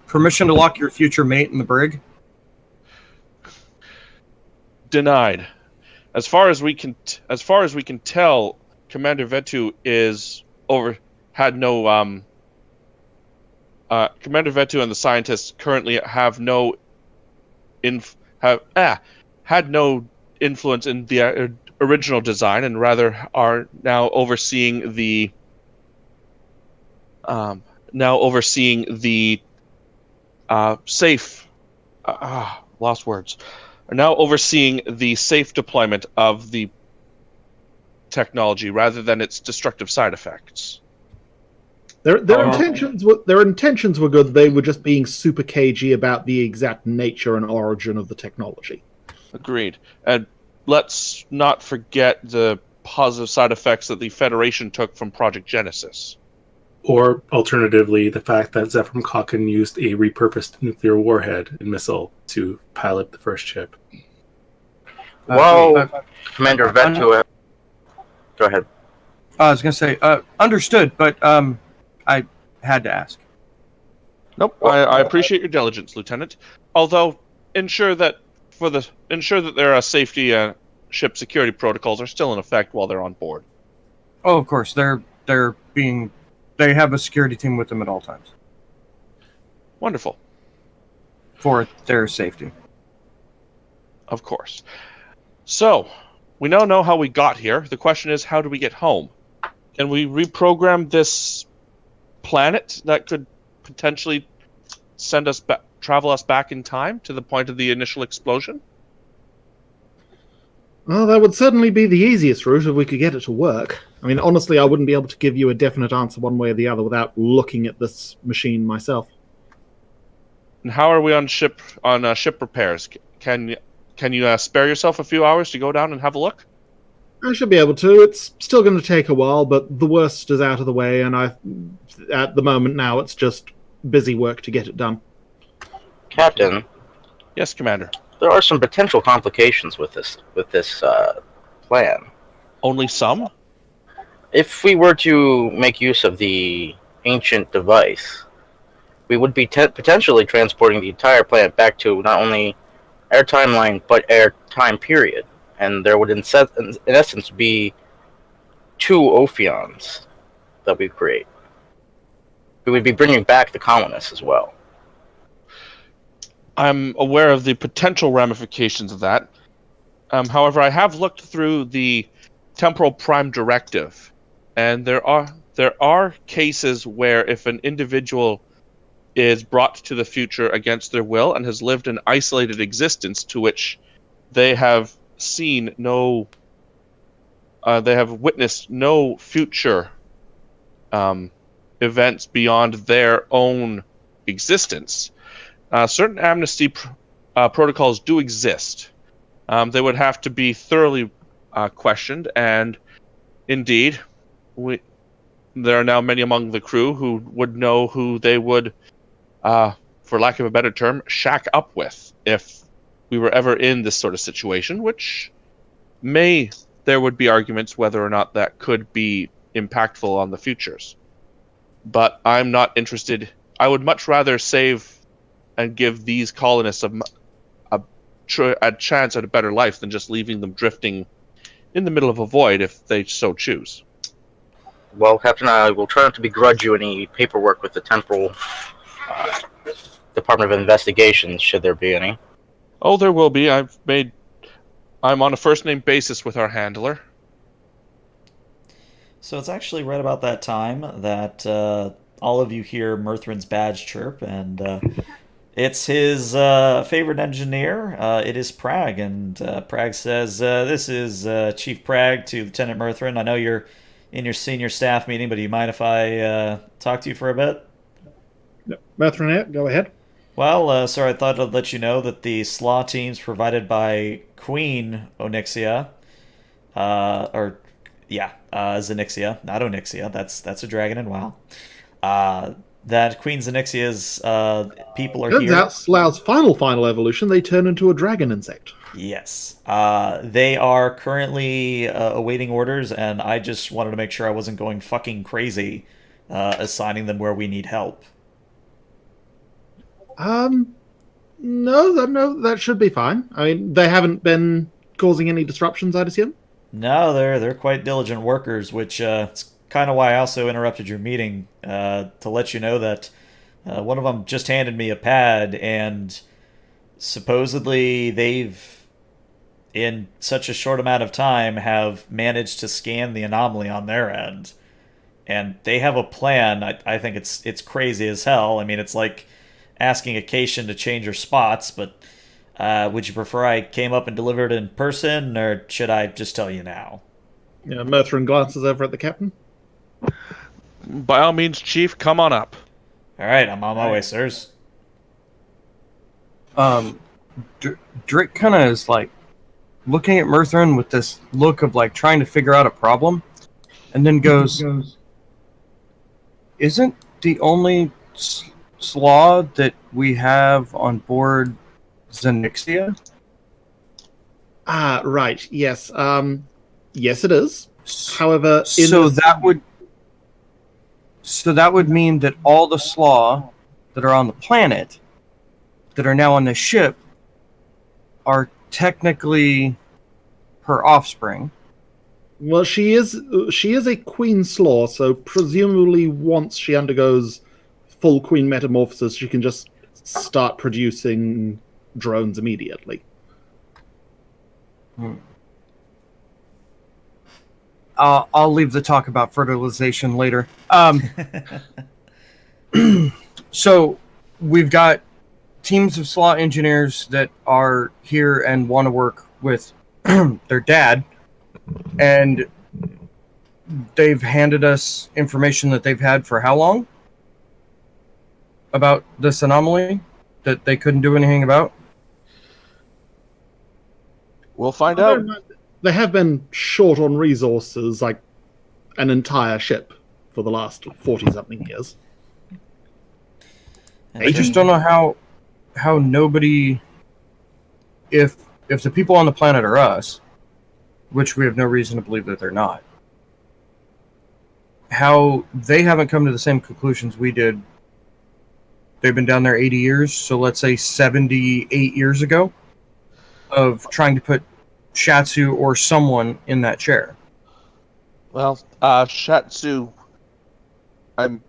Permission to lock your future mate in the brig? Denied. As far as we can tell, Commander Vetu Commander Vetu and the scientists currently have no had no influence in the original design, and rather are now overseeing the safe. Lost words. Are now overseeing the safe deployment of the technology rather than its destructive side effects. Their intentions were good. They were just being super cagey about the exact nature and origin of the technology. Agreed. And let's not forget the positive side effects that the Federation took from Project Genesis. Or, alternatively, the fact that Zephram Cochrane used a repurposed nuclear warhead and missile to pilot the first ship. Well, Commander Vetu... Go ahead. I was gonna say, understood, but I had to ask. Nope. I appreciate your diligence, Lieutenant. Although, ensure that their safety ship security protocols are still in effect while they're on board. Oh, of course, they have a security team with them at all times Wonderful. for their safety. Of course. So, we now know how we got here. The question is, how do we get home? Can we reprogram this planet that could potentially travel us back in time to the point of the initial explosion? Well, that would certainly be the easiest route if we could get it to work. I mean, honestly, I wouldn't be able to give you a definite answer one way or the other without looking at this machine myself. And how are we on ship repairs? Can you spare yourself a few hours to go down and have a look? I should be able to. It's still going to take a while, but the worst is out of the way, and at the moment now, it's just busy work to get it done. Captain, Yes, Commander. there are some potential complications with this plan. Only some? If we were to make use of the ancient device, we would be potentially transporting the entire planet back to not only our timeline, but our time period. And there would, in essence, be two Ophions that we create. We would be bringing back the colonists as well. I'm aware of the potential ramifications of that. However, I have looked through the Temporal Prime Directive, and there are cases where if an individual is brought to the future against their will and has lived an isolated existence to which they have they have witnessed no future events beyond their own existence. Certain amnesty protocols do exist. They would have to be thoroughly questioned, and indeed, there are now many among the crew who would know who they would, for lack of a better term, shack up with if we were ever in this sort of situation, which there would be arguments whether or not that could be impactful on the futures. But I'm not interested. I would much rather save and give these colonists a chance at a better life than just leaving them drifting in the middle of a void if they so choose. Well, Captain, I will try not to begrudge you any paperwork with the Temporal Department of Investigations, should there be any. Oh, there will be. I'm on a first-name basis with our handler. So it's actually right about that time that all of you hear Mirthrin's badge chirp, and it's his favorite engineer. It is Prag, and Prag says, "This is Chief Prag to Lieutenant Mirthrin. I know you're in your senior staff meeting, but do you mind if I talk to you for a bit?" No. Methronet, go ahead. Well, sir, I thought I'd let you know that the slaw teams provided by Queen Onyxia, Zenixia, not Onyxia, that's a dragon in WoW. That Queen Zenixia's people are Turns here. out Slough's final evolution, they turn into a dragon insect. Yes. They are currently awaiting orders, and I just wanted to make sure I wasn't going fucking crazy assigning them where we need help. No, that should be fine. I mean, they haven't been causing any disruptions, I'd assume? No, they're quite diligent workers, which it's kind of why I also interrupted your meeting to let you know that one of them just handed me a pad, and supposedly they've, in such a short amount of time, have managed to scan the anomaly on their end, and they have a plan. I think it's crazy as hell. I mean, it's like asking a Cation to change her spots, but would you prefer I came up and delivered in person, or should I just tell you now? Yeah, Murthrin glances over at the captain. By all means, Chief, come on up. All right, I'm on my way, sirs. Drake kind of is like looking at Mirthrin with this look of like trying to figure out a problem, and then goes, "Isn't the only slaw that we have on board Zenixia?" Right, yes. Yes, it is. However, in So this- that would mean that all the slaw that are on the planet that are now on the ship are technically her offspring. Well, she is a queen slaw, so presumably once she undergoes full queen metamorphosis, she can just start producing drones immediately. I'll leave the talk about fertilization later. So we've got teams of slaw engineers that are here and want to work with their dad, and they've handed us information that they've had for how long about this anomaly that they couldn't do anything about. We'll find out. They have been short on resources, like an entire ship, for the last 40-something years. And I just don't know how nobody, if the people on the planet are us, which we have no reason to believe that they're not, how they haven't come to the same conclusions we did. They've been down there 80 years, so let's say 78 years ago, of trying to put Shatsu or someone in that chair. Well, Shatsu. Well,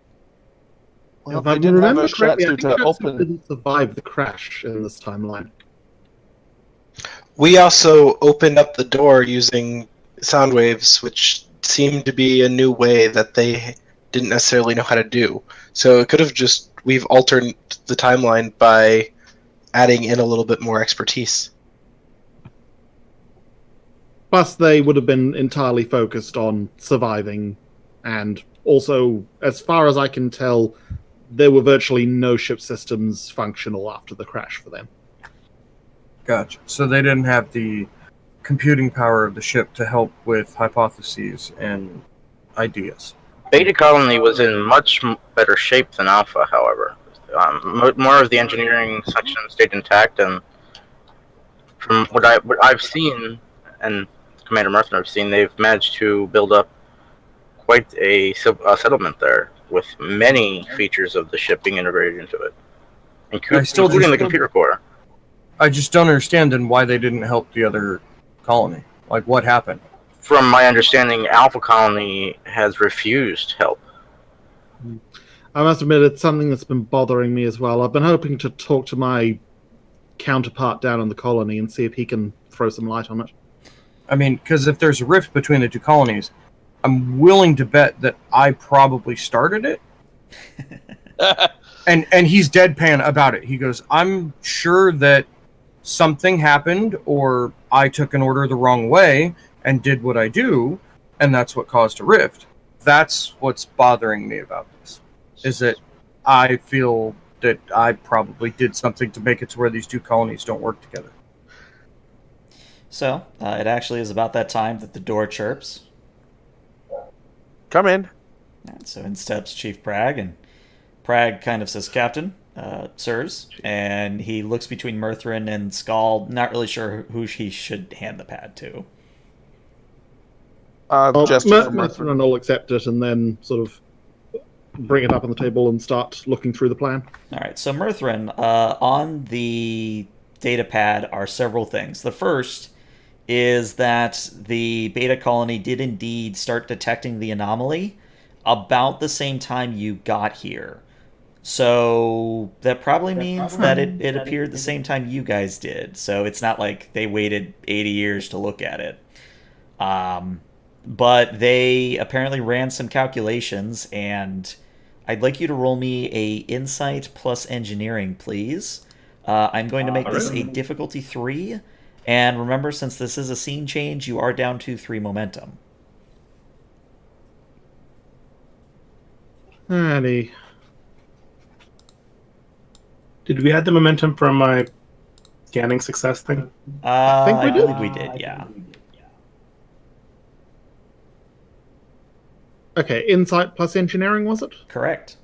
If they I didn't have remember a correctly, I Shatsu think to Shatsu open. didn't survive the crash in this timeline. We also opened up the door using sound waves, which seemed to be a new way that they didn't necessarily know how to do. So it could have we've altered the timeline by adding in a little bit more expertise. Plus, they would have been entirely focused on surviving, and also, as far as I can tell, there were virtually no ship systems functional after the crash for them. Gotcha. So they didn't have the computing power of the ship to help with hypotheses and ideas. Beta Colony was in much better shape than Alpha, however. More of the engineering section stayed intact, and from what I've seen, and Commander Mercer have seen, they've managed to build up quite a settlement there, with many features of the ship being integrated into it, including the computer core. I just don't understand then why they didn't help the other colony. Like, what happened? From my understanding, Alpha Colony has refused help. I must admit, it's something that's been bothering me as well. I've been hoping to talk to my counterpart down in the colony and see if he can throw some light on it. I mean, because if there's a rift between the two colonies, I'm willing to bet that I probably started it. And he's deadpan about it. He goes, I'm sure that something happened, or I took an order the wrong way and did what I do, and that's what caused a rift. That's what's bothering me about this, is that I feel that I probably did something to make it to where these two colonies don't work together. So, it actually is about that time that the door chirps. Come in. And so in steps Chief Prag, and Prag kind of says, Captain, sirs, and he looks between Murthrin and Skull, not really sure who he should hand the pad to. Just Merthin will accept it and then sort of bring it up on the table and start looking through the plan. All right, so Murthrin, on the data pad are several things. The first is that the beta colony did indeed start detecting the anomaly about the same time you got here. So that probably means that it appeared the same time you guys did. So it's not like they waited 80 years to look at it. But they apparently ran some calculations, and I'd like you to roll me a insight plus engineering, please. I'm going to make this a difficulty 3. And remember, since this is a scene change, you are down to 3 momentum. Alrighty. Did we add the momentum from my scanning success thing? I think we I did. believe we did, yeah. Okay, insight plus engineering, was it? Correct.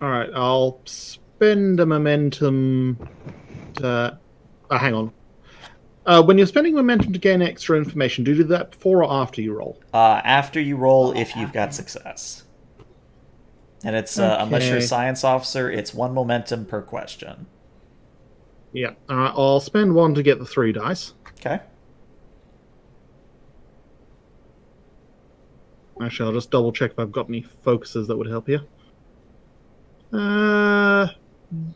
Alright, I'll spend a momentum to... hang on. When you're spending momentum to gain extra information, do you do that before or after you roll? After you roll, if you've got success. And it's, unless you're a Okay. science officer, it's 1 momentum per question. Yeah. All right. I'll spend 1 to get the 3 dice. Okay. Actually, I'll just double check if I've got any focuses that would help here.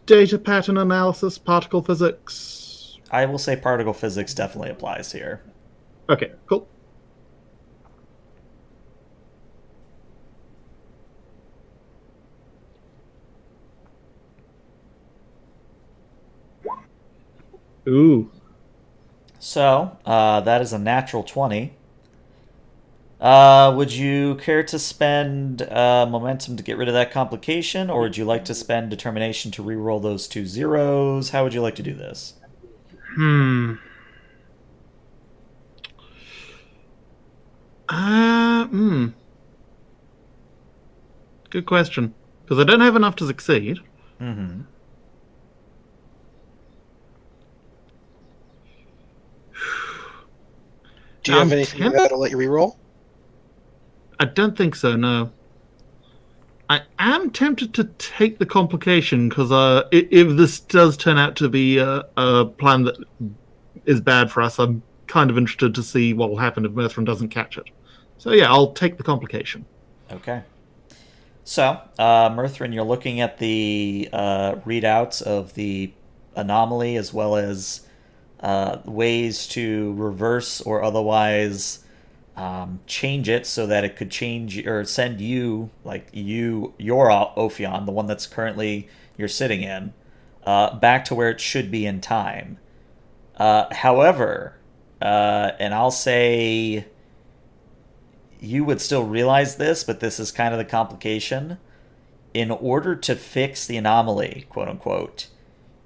Data pattern analysis, particle physics. I will say particle physics definitely applies here. Okay, cool. Ooh. So, that is a natural 20. Would you care to spend momentum to get rid of that complication, or would you like to spend determination to reroll those 2 zeros? How would you like to do this? Hmm. Good question. Because I don't have enough to succeed. Mm-hmm. Do you have I'm anything temp- that'll let you reroll? I don't think so, no. I am tempted to take the complication because if this does turn out to be a plan that is bad for us, I'm kind of interested to see what will happen if Mirthrin doesn't catch it. So yeah, I'll take the complication. Okay. So, Mirthrin, you're looking at the readouts of the anomaly as well as ways to reverse or otherwise change it so that it could change or send you, like your Ophion, the one that's currently you're sitting in, back to where it should be in time. However, and I'll say you would still realize this, but this is kind of the complication. In order to fix the anomaly, quote unquote,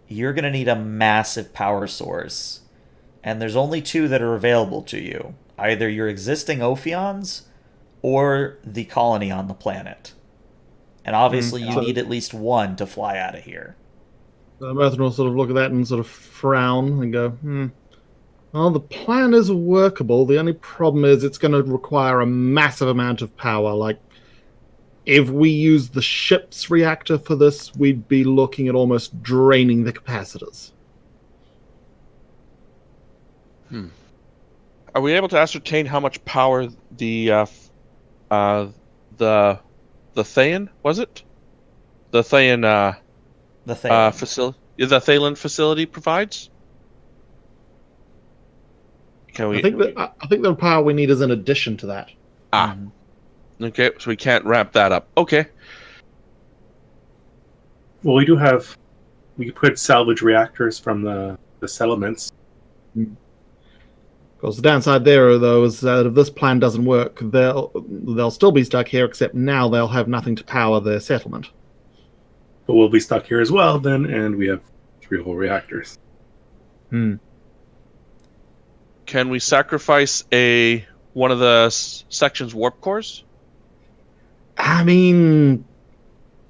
you're going to need a massive power source. And there's only 2 that are available to you. Either your existing Ophions or the colony on the planet. And obviously you need at least 1 to fly out of here. Mirthrin will sort of look at that and sort of frown and go, Well, the plan is workable. The only problem is it's going to require a massive amount of power. Like, if we use the ship's reactor for this, we'd be looking at almost draining the capacitors. Are we able to ascertain how much power the Thayan, was it? The Thayan The thing. facility, the Thalen facility provides? Can we? I think the power we need is in addition to that. Okay, so we can't ramp that up. Okay. Well, we could put salvage reactors from the settlements. Because the downside there, though, is that if this plan doesn't work, they'll still be stuck here, except now they'll have nothing to power their settlement. But we'll be stuck here as well then, and we have 3 whole reactors. Can we sacrifice one of the section's warp cores? I mean,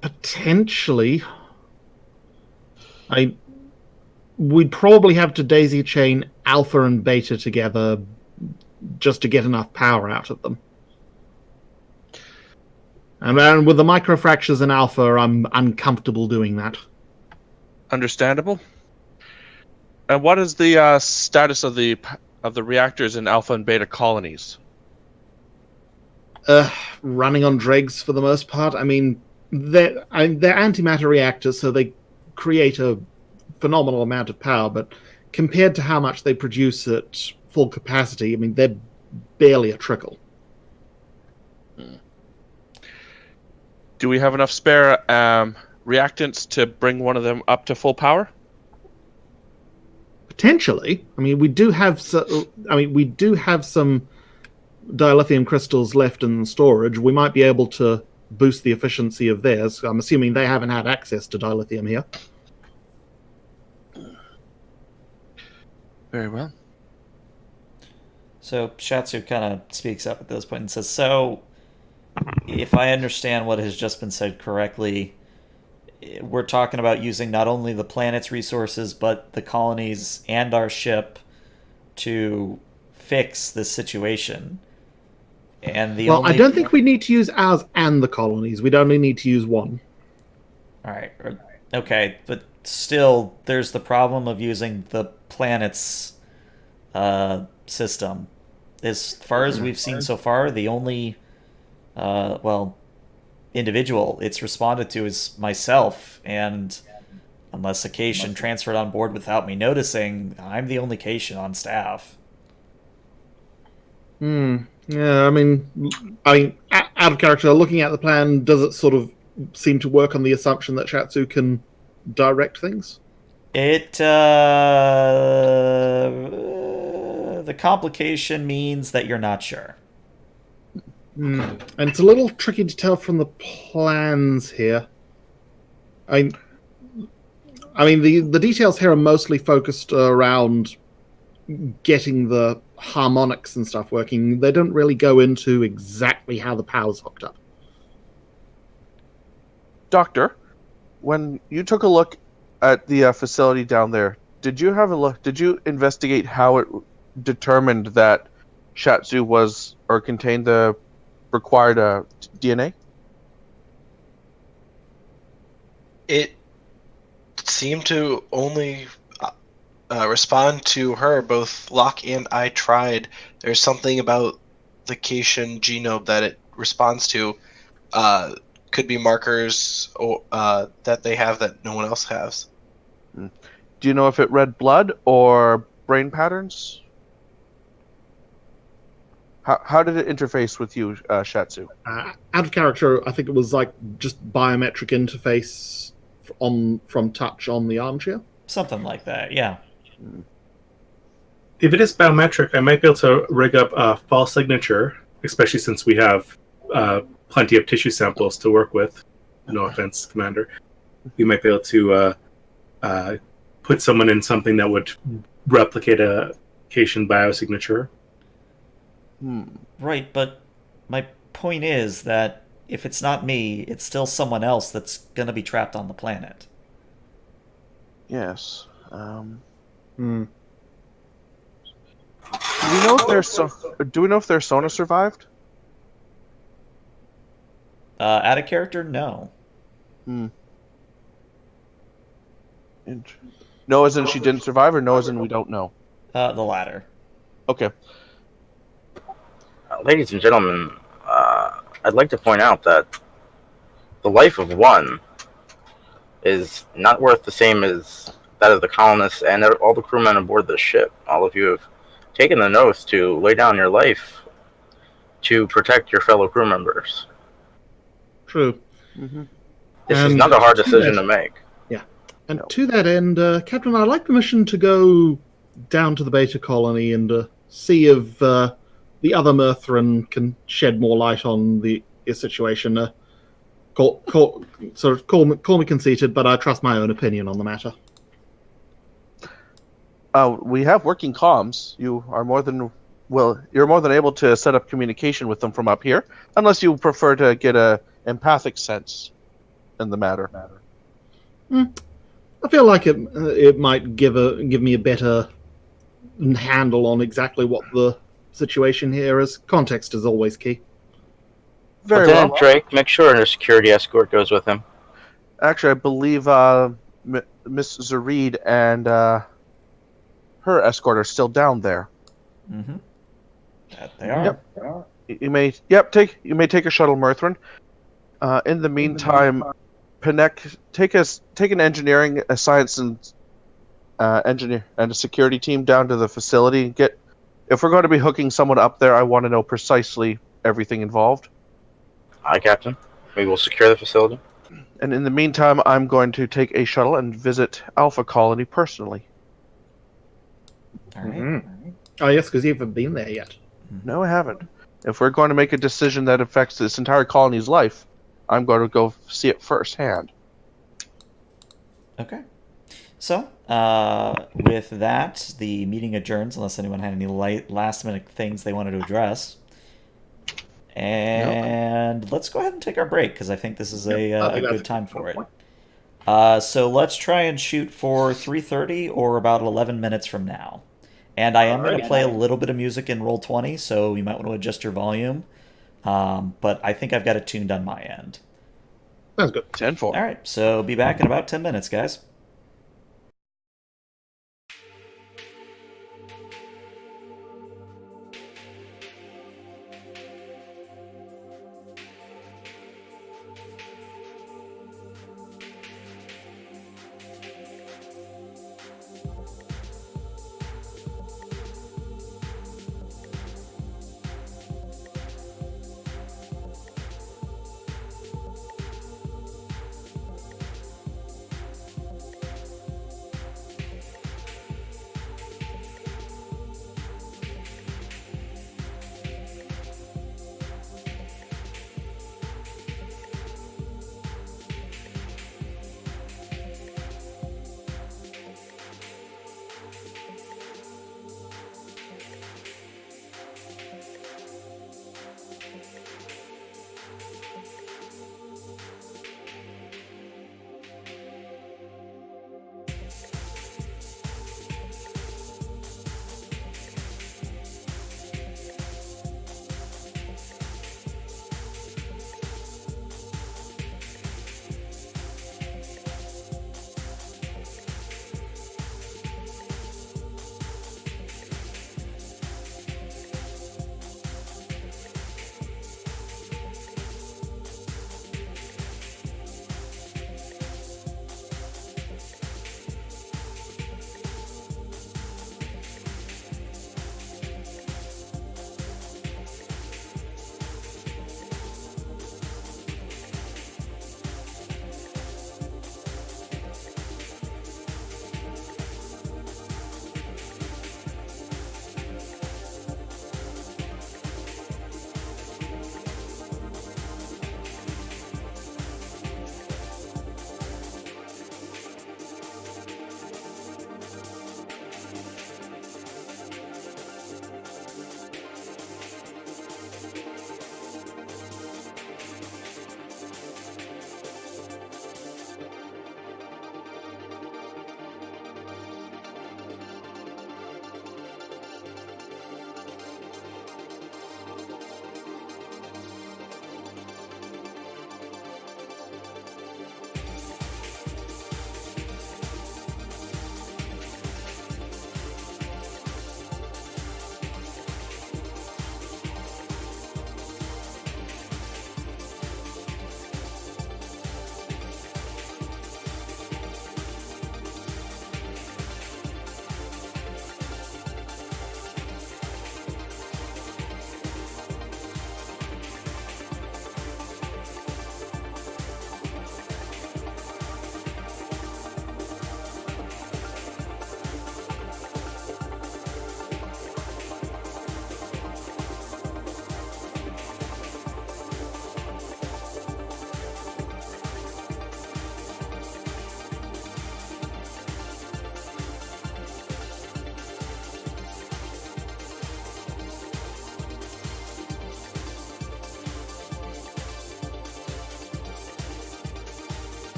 potentially. We'd probably have to daisy chain Alpha and Beta together just to get enough power out of them. And with the microfractures in Alpha, I'm uncomfortable doing that. Understandable. And what is the status of the reactors in Alpha and Beta colonies? Running on dregs for the most part. I mean, they're antimatter reactors, so they create a phenomenal amount of power, but compared to how much they produce at full capacity, I mean, they're barely a trickle. Do we have enough spare reactants to bring one of them up to full power? Potentially. I mean, we do have some dilithium crystals left in storage. We might be able to boost the efficiency of theirs. I'm assuming they haven't had access to dilithium here. Very well. So Shatsu kind of speaks up at this point and says, so, if I understand what has just been said correctly, we're talking about using not only the planet's resources, but the colonies and our ship to fix this situation. And the Well, only I don't think we need to use ours and the colonies. We'd only need to use one. All right. Okay, but still, there's the problem of using the planet's system. As far as we've seen so far, the only, individual it's responded to is myself, and unless a Cation transferred on board without me noticing, I'm the only Cation on staff. Yeah, I mean, out of character, looking at the plan, does it sort of seem to work on the assumption that Shatsu can direct things? The complication means that you're not sure. And it's a little tricky to tell from the plans here. I mean, the details here are mostly focused around getting the harmonics and stuff working. They don't really go into exactly how the power's hooked up. Doctor, when you took a look at the facility down there, did you have a look? Did you investigate how it determined that Shatsu was or contained the required DNA? It seemed to only respond to her. Both Locke and I tried. There's something about the Cation genome that it responds to. Could be markers that they have that no one else has. Do you know if it read blood or brain patterns? How did it interface with you, Shatsu? Out of character, I think it was like just biometric interface from touch on the armchair. Something like that, yeah. If it is biometric, I might be able to rig up a false signature, especially since we have plenty of tissue samples to work with. No offense, Commander. We might be able to put someone in something that would replicate a Cation biosignature. Right, but my point is that if it's not me, it's still someone else that's going to be trapped on the planet. Yes. Do we know if their Sona survived? Out of character, no. No, as in she didn't survive, or no, as in we don't know? The latter. Okay. Ladies and gentlemen, I'd like to point out that the life of one is not worth the same as that of the colonists and all the crewmen aboard the ship. All of you have taken an oath to lay down your life to protect your fellow crew members. True. This is not a hard decision to make. Yeah. And to that end, Captain, I'd like permission to go down to the Beta colony and see if the other Murthrin can shed more light on the situation. Call me conceited, but I trust my own opinion on the matter. We have working comms. You're more than able to set up communication with them from up here, unless you prefer to get a empathic sense in the matter. I feel like it might give me a better handle on exactly what the situation here is. Context is always key. Very Lieutenant well. Drake, make sure a security escort goes with him. Actually, I believe Miss Zareed and her escort are still down there. Mm-hmm. That they are. Yep. You may take a shuttle, Murthrin. In the meantime, Panek, take an engineering, a science, and engineer and a security team down to the facility. If we're going to be hooking someone up there, I want to know precisely everything involved. Aye, Captain. We will secure the facility. And in the meantime, I'm going to take a shuttle and visit Alpha Colony personally. All right. Oh, yes, because you haven't been there yet. No, I haven't. If we're going to make a decision that affects this entire colony's life, I'm going to go see it firsthand. Okay. So, with that, the meeting adjourns unless anyone had any last-minute things they wanted to address. And let's go ahead and take our break, because I think this is a good time for it. So let's try and shoot for 3:30 or about 11 minutes from now. And I am going to Alrighty. play a little bit of music in Roll20, so you might want to adjust your volume. But I think I've got it tuned on my end. Sounds good. 10-4. All right, so be back in about 10 minutes, guys.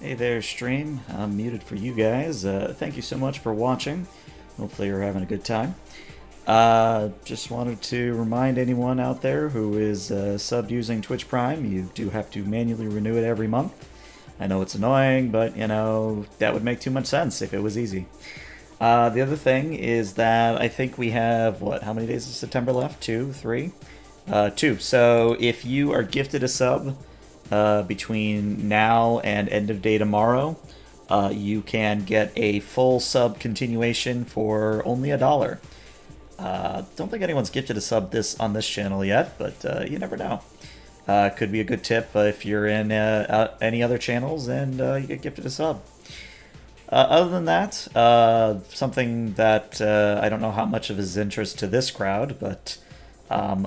Hey there, stream. I'm muted for you guys. Thank you so much for watching. Hopefully you're having a good time. Just wanted to remind anyone out there who is subbed using Twitch Prime, you do have to manually renew it every month. I know it's annoying, but, you know, that would make too much sense if it was easy. The other thing is that I think we have, how many days of September left? 2, 3? 2. So if you are gifted a sub between now and end of day tomorrow, you can get a full sub continuation for only $1. Don't think anyone's gifted a sub on this channel yet, but you never know. Could be a good tip if you're in any other channels and you get gifted a sub. Other than that, something that I don't know how much of his interest to this crowd, but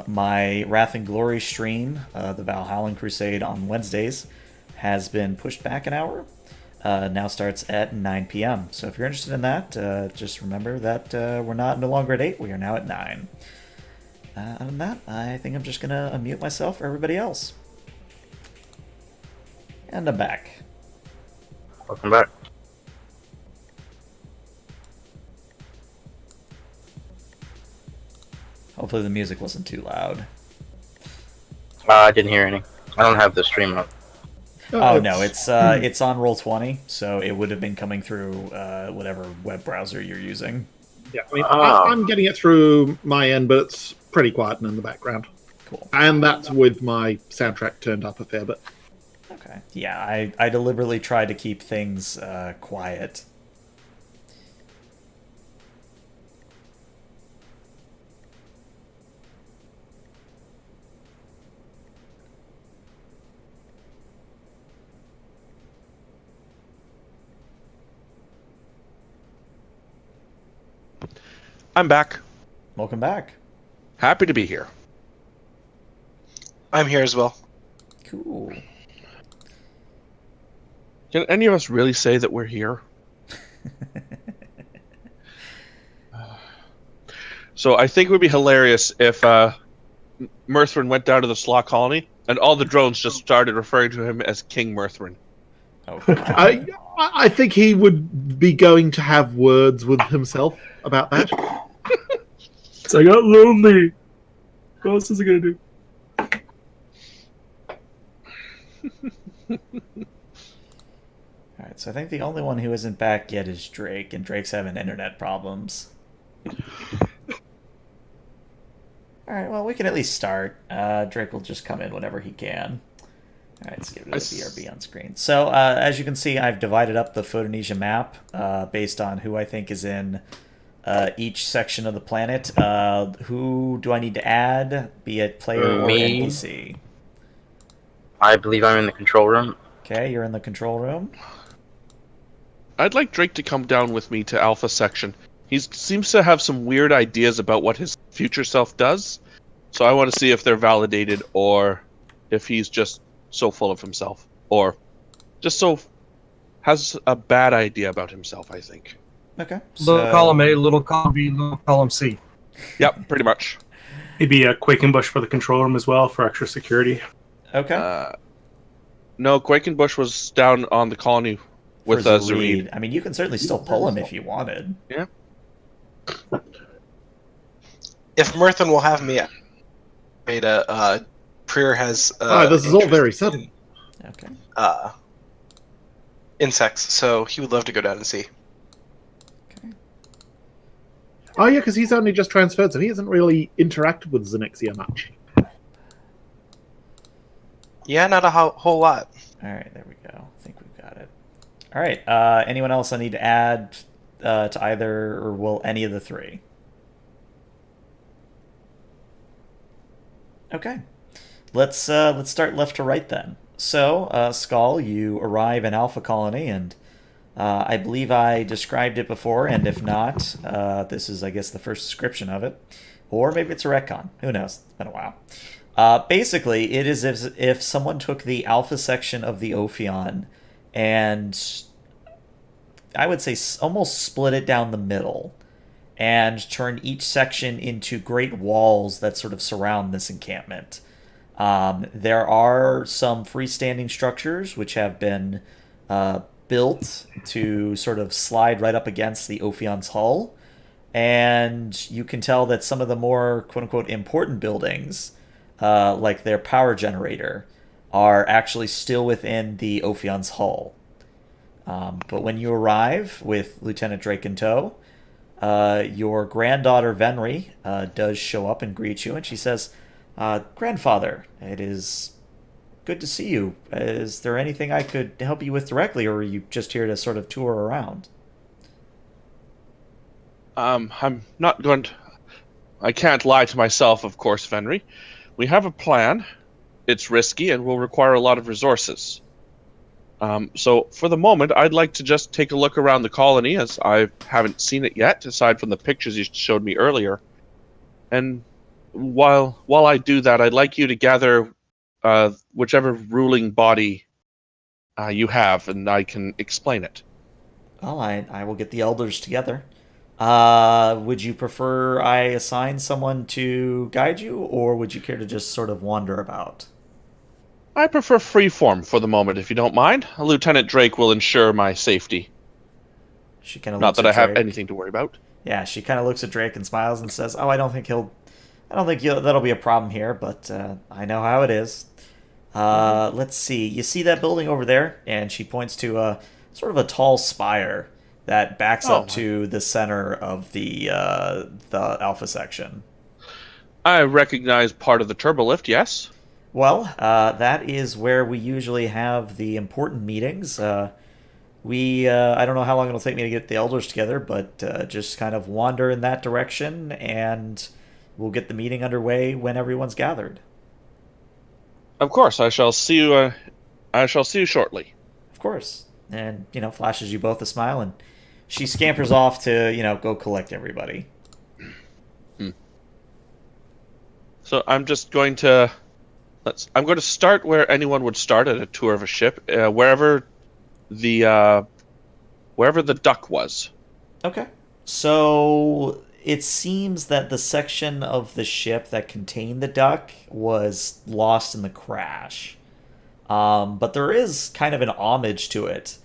my Wrath and Glory stream, the Valhallan Crusade on Wednesdays, has been pushed back an hour. Now starts at 9 p.m. So if you're interested in that, just remember that we're no longer at 8, we are now at 9. Other than that, I think I'm just going to unmute myself for everybody else. And I'm back. Welcome back. Hopefully the music wasn't too loud. I didn't hear any. I don't have the stream up. Oh no, it's on Roll20, so it would have been coming through whatever web browser you're using. Yeah, I mean, I'm getting it through my end, but it's pretty quiet and in the background. Cool. And that's with my soundtrack turned up a fair bit. Okay. Yeah, I deliberately try to keep things quiet. I'm back. Welcome back. Happy to be here. I'm here as well. Cool. Can any of us really say that we're here? So I think it would be hilarious if Mirthrin went down to the Slaw colony and all the drones just started referring to him as King Mirthrin. Oh, I think he would be going to have words with himself about that. So I got lonely. What else is it gonna do? Alright, so I think the only one who isn't back yet is Drake, and Drake's having internet problems. Alright, well, we can at least start. Drake will just come in whenever he can. Alright, let's get rid of the BRB on screen. So, as you can see, I've divided up the Photonesia map based on who I think is in each section of the planet. Who do I need to add, be it player or Me. NPC? I believe I'm in the control room. Okay, you're in the control room. I'd like Drake to come down with me to Alpha Section. He seems to have some weird ideas about what his future self does, so I want to see if they're validated or if he's just so full of himself, or just has a bad idea about himself, I think. Okay. Little column A, little column B, little column C. Yep, pretty much. Maybe a Quakenbush for the control room as well for extra security. Okay. No, Quakenbush was down on the colony with Zareed. I mean, you can certainly still pull him if you wanted. Yeah. If Mirthan will have me, Beta, Prier has. This is all interest very sudden. Okay. in, insects, so he would love to go down and see. Okay. Oh, yeah, because he's only just transferred, so he hasn't really interacted with Zenixia much. Yeah, not a whole lot. All right, there we go. I think we've got it. All right. Anyone else I need to add to either, or will any of the three? Okay. Let's start left to right then. So, Skull, you arrive in Alpha Colony, and I believe I described it before, and if not, this is, I guess, the first description of it. Or maybe it's a retcon. Who knows? It's been a while. Basically, it is as if someone took the Alpha section of the Ophion and I would say almost split it down the middle and turn each section into great walls that sort of surround this encampment. There are some freestanding structures which have been built to sort of slide right up against the Ophion's hull. And you can tell that some of the more quote unquote important buildings, like their power generator, are actually still within the Ophion's hull. But when you arrive with Lieutenant Drake in tow, your granddaughter Venri does show up and greet you, and she says, "Grandfather, it is good to see you. Is there anything I could help you with directly, or are you just here to sort of tour around?" I'm not going to. I can't lie to myself, of course, Venri. We have a plan. It's risky and will require a lot of resources. So for the moment, I'd like to just take a look around the colony, as I haven't seen it yet, aside from the pictures you showed me earlier. And while I do that, I'd like you to gather whichever ruling body you have, and I can explain it. Well, I will get the elders together. Would you prefer I assign someone to guide you, or would you care to just sort of wander about? I prefer freeform for the moment, if you don't mind. Lieutenant Drake will ensure my safety. She kind of Not looks that at I have Drake. anything to worry about. Yeah, she kind of looks at Drake and smiles and says, "Oh, I don't think that'll be a problem here, but I know how it is." Let's see. You see that building over there? And she points to a sort of a tall spire that backs up to the center of the Alpha section. I recognize part of the turbolift, yes. Well, that is where we usually have the important meetings. I don't know how long it'll take me to get the elders together, but just kind of wander in that direction, and we'll get the meeting underway when everyone's gathered. Of course, I shall see you. I shall see you shortly. Of course. And, flashes you both a smile, and she scampers off to, go collect everybody. So I'm just going to I'm going to start where anyone would start at a tour of a ship, wherever the duck was. Okay. So it seems that the section of the ship that contained the duck was lost in the crash. But there is kind of an homage to it.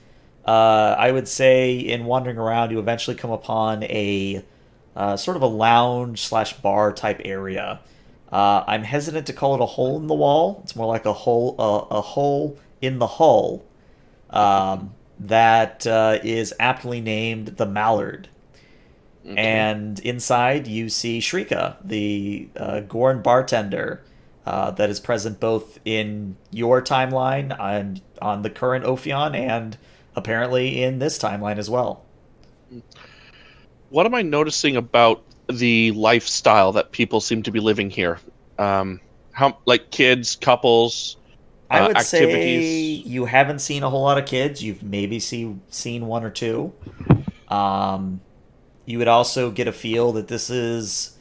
I would say in wandering around, you eventually come upon a sort of a lounge slash bar type area. I'm hesitant to call it a hole in the wall. It's more like a hole in the hull that is aptly named the Mallard. Okay. And inside you see Shrika, the Gorn bartender that is present both in your timeline and on the current Ophion, and apparently in this timeline as well. What am I noticing about the lifestyle that people seem to be living here? How, like, kids, couples, I would activities? say you haven't seen a whole lot of kids. You've maybe seen one or two. You would also get a feel that this is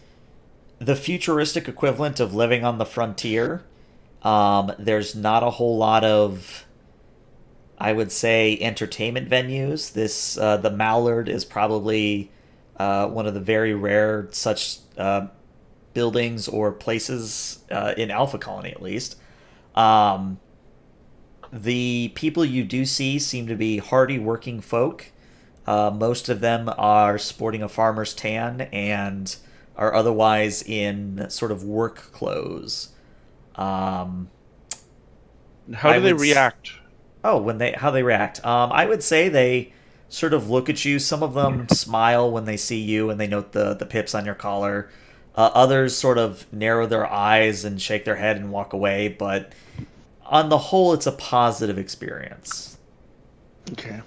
the futuristic equivalent of living on the frontier. There's not a whole lot of, I would say, entertainment venues. The Mallard is probably one of the very rare such buildings or places in Alpha Colony, at least. The people you do see seem to be hardy working folk. Most of them are sporting a farmer's tan and are otherwise in sort of work clothes. How do they react? How they react? I would say they sort of look at you. Some of them smile when they see you and they note the pips on your collar. Others sort of narrow their eyes and shake their head and walk away, but on the whole, it's a positive experience. Okay.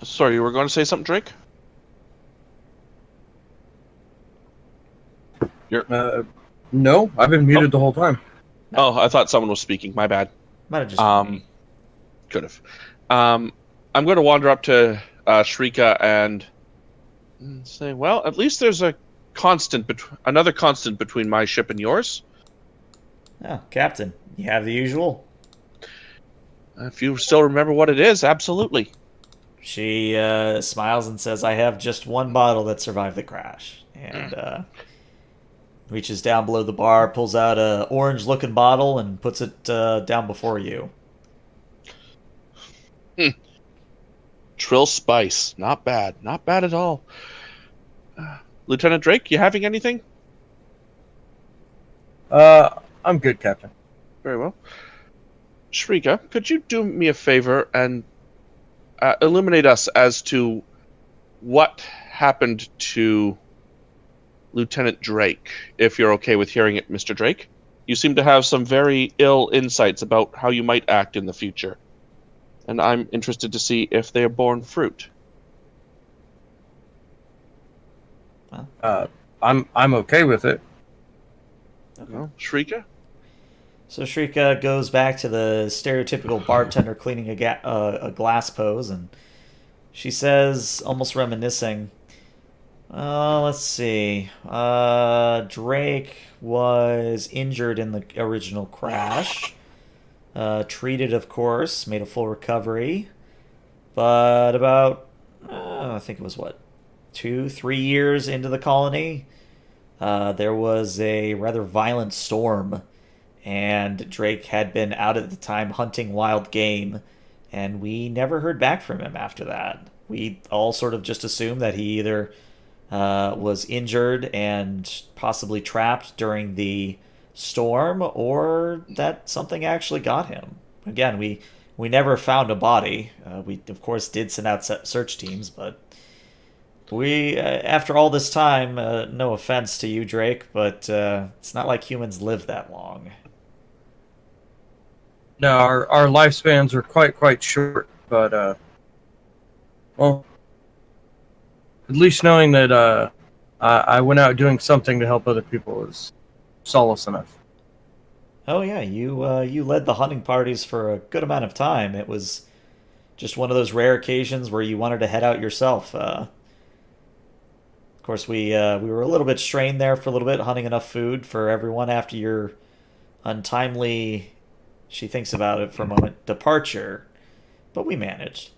Sorry, you were going to say something, Drake? No, I've been muted the whole time. Oh, I thought someone was speaking. My bad. Might have just been me. Could have. I'm going to wander up to Shrika and say, well, at least there's another constant between my ship and yours. Oh, Captain, you have the usual. If you still remember what it is, absolutely. She smiles and says, "I have just one bottle that survived the crash." And reaches down below the bar, pulls out a orange-looking bottle, and puts it down before you. Trill spice. Not bad. Not bad at all. Lieutenant Drake, you having anything? I'm good, Captain. Very well. Shrika, could you do me a favor and illuminate us as to what happened to Lieutenant Drake, if you're okay with hearing it, Mr. Drake? You seem to have some very ill insights about how you might act in the future, and I'm interested to see if they are borne fruit. I'm okay with it. Okay. Well, Shrika? So Shrika goes back to the stereotypical bartender cleaning a glass pose, and she says, almost reminiscing, let's see. Drake was injured in the original crash. Treated, of course, made a full recovery. But about, I think it was what, 2-3 years into the colony, there was a rather violent storm, and Drake had been out at the time hunting wild game, and we never heard back from him after that. We all sort of just assumed that he either was injured and possibly trapped during the storm, or that something actually got him. Again, we never found a body. We of course did send out search teams, but we after all this time, no offense to you, Drake, but it's not like humans live that long. No, our lifespans are quite short, but well, at least knowing that I went out doing something to help other people is solace enough. Oh yeah, you led the hunting parties for a good amount of time. It was just one of those rare occasions where you wanted to head out yourself. Of course, we were a little bit strained there for a little bit, hunting enough food for everyone after your untimely, she thinks about it for a moment, departure, but we managed.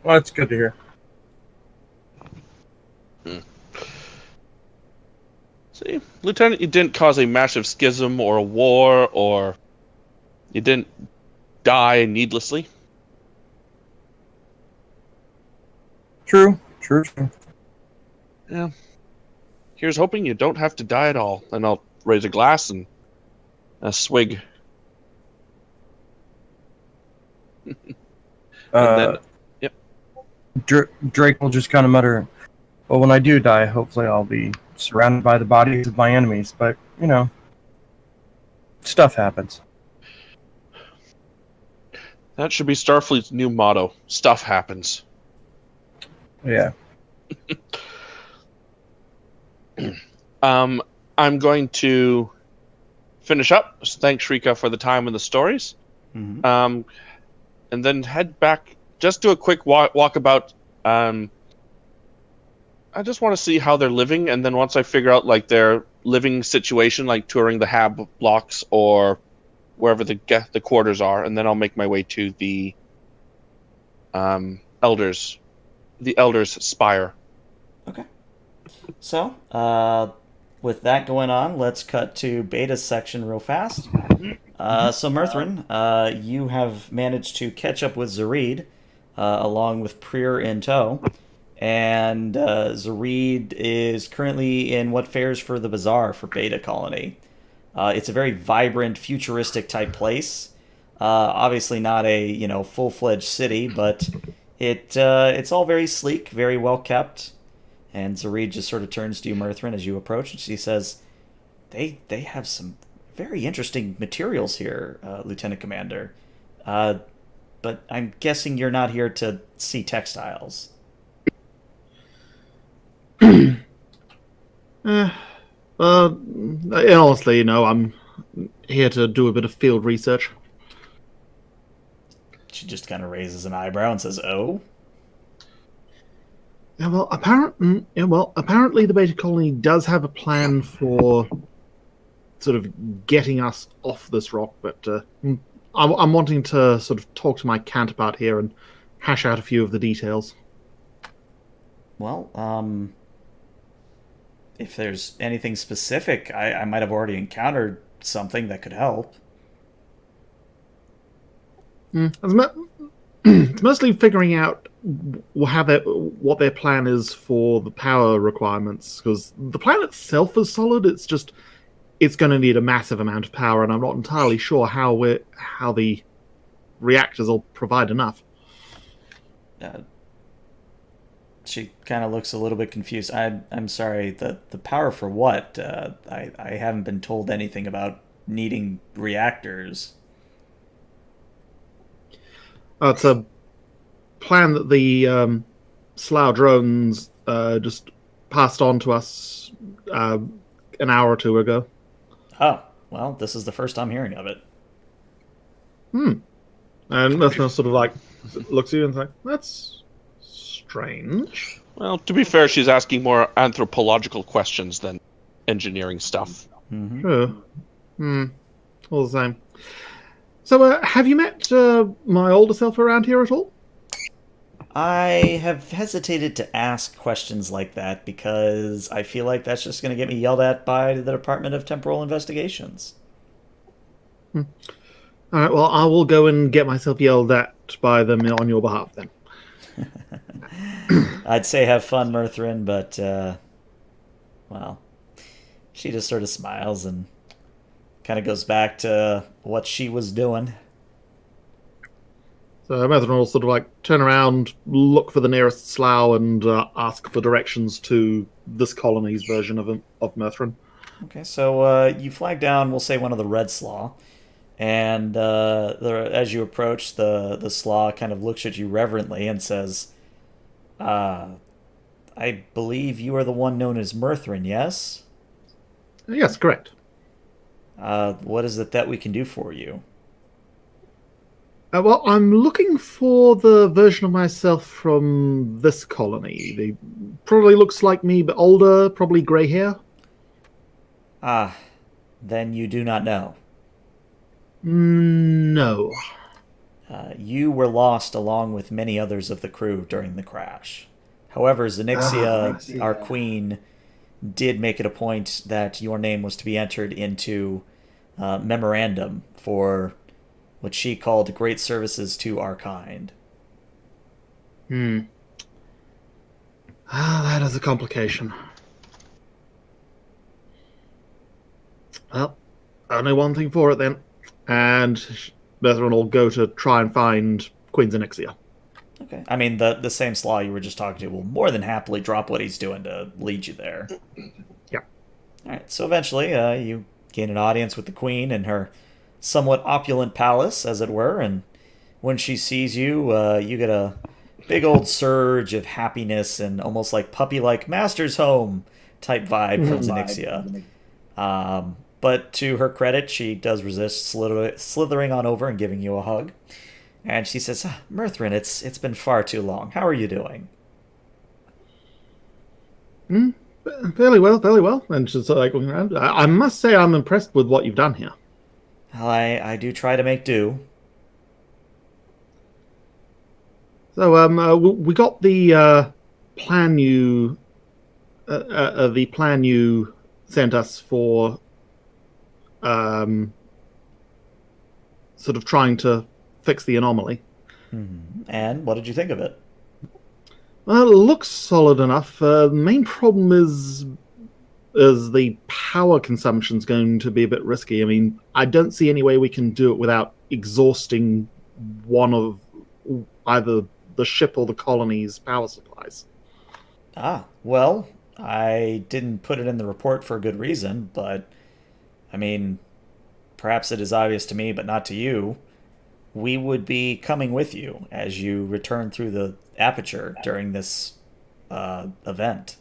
Well, that's good to hear. See, Lieutenant, you didn't cause a massive schism or a war, or you didn't die needlessly. True. Yeah. Here's hoping you don't have to die at all. And I'll raise a glass and a swig. And then, yep. Drake will just kind of mutter, well, when I do die, hopefully I'll be surrounded by the bodies of my enemies, but, you know, stuff happens. That should be Starfleet's new motto. Stuff happens. Yeah. I'm going to finish up. Thanks, Shrika, for the time and the stories. Mm-hmm. And then head back. Just do a quick walkabout. I just want to see how they're living, and then once I figure out like their living situation, like touring the hab blocks or wherever the quarters are, and then I'll make my way to the elders spire. Okay. So, with that going on, let's cut to Beta's section real fast. So, Murthrin, you have managed to catch up with Zareed, along with Prier in tow. And Zareed is currently in what fares for the bazaar for Beta Colony. It's a very vibrant, futuristic type place. Obviously not a full-fledged city, but it's all very sleek, very well kept. And Zareed just sort of turns to you, Murthrin, as you approach, and she says, "They have some very interesting materials here, Lieutenant Commander. But I'm guessing you're not here to see textiles." Honestly, I'm here to do a bit of field research. She just kind of raises an eyebrow and says, "Oh." Yeah, well, apparently the Beta Colony does have a plan for sort of getting us off this rock, but I'm wanting to sort of talk to my counterpart here and hash out a few of the details. Well, if there's anything specific, I might have already encountered something that could help. It's mostly figuring out what their plan is for the power requirements, because the plan itself is solid. It's just it's going to need a massive amount of power, and I'm not entirely sure how the reactors will provide enough. She kind of looks a little bit confused. I'm sorry. The power for what? I haven't been told anything about needing reactors. It's a plan that the Slough drones just passed on to us an hour or two ago. Oh, well, this is the first I'm hearing of it. And Methna sort of like looks at you and is like, "That's strange." Well, to be fair, she's asking more anthropological questions than engineering stuff. Mm-hmm. Sure. All the same. So, have you met my older self around here at all? I have hesitated to ask questions like that because I feel like that's just going to get me yelled at by the Department of Temporal Investigations. All right, well, I will go and get myself yelled at by them on your behalf then. I'd say have fun, Murthrin, but, well, she just sort of smiles and kind of goes back to what she was doing. So Methna will sort of like turn around, look for the nearest slough, and ask for directions to this colony's version of Murthrin. Okay, so you flag down, we'll say one of the red slaw, and as you approach, the slaw kind of looks at you reverently and says, I believe you are the one known as Murthrin, yes? Yes, correct. What is it that we can do for you? Well, I'm looking for the version of myself from this colony. They probably looks like me, but older, probably grey hair. Ah, then you do not know. No. You were lost along with many others of the crew during the crash. However, Zenixia, our queen, did make it a point that your name was to be entered into memorandum for what she called great services to our kind. That is a complication. Well, only one thing for it then. And Bethran will go to try and find Queen Zenixia. Okay. I mean, the same slaw you were just talking to will more than happily drop what he's doing to lead you there. Yeah. All right. So eventually, you gain an audience with the queen in her somewhat opulent palace, as it were, and when she sees you, you get a big old surge of happiness and almost like puppy-like master's home type vibe from Zenixia. But to her credit, she does resist slithering on over and giving you a hug. And she says, Murthrin, it's been far too long. How are you doing? Fairly well. And she's like looking around. I must say I'm impressed with what you've done here. I do try to make do. So we got the plan you sent us for sort of trying to fix the anomaly. And what did you think of it? Well, it looks solid enough. The main problem is the power consumption's going to be a bit risky. I mean, I don't see any way we can do it without exhausting one of either the ship or the colony's power supplies. Well, I didn't put it in the report for a good reason, but I mean, perhaps it is obvious to me, but not to you. We would be coming with you as you return through the aperture during this event.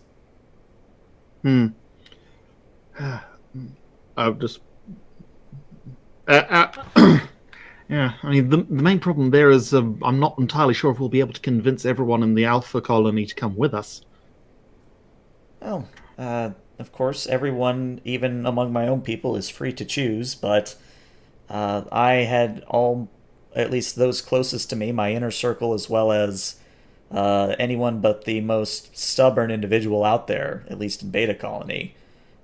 I've just yeah, I mean, the main problem there is I'm not entirely sure if we'll be able to convince everyone in the Alpha colony to come with us. Well, of course, everyone, even among my own people, is free to choose, but I had at least those closest to me, my inner circle, as well as anyone but the most stubborn individual out there, at least in Beta Colony.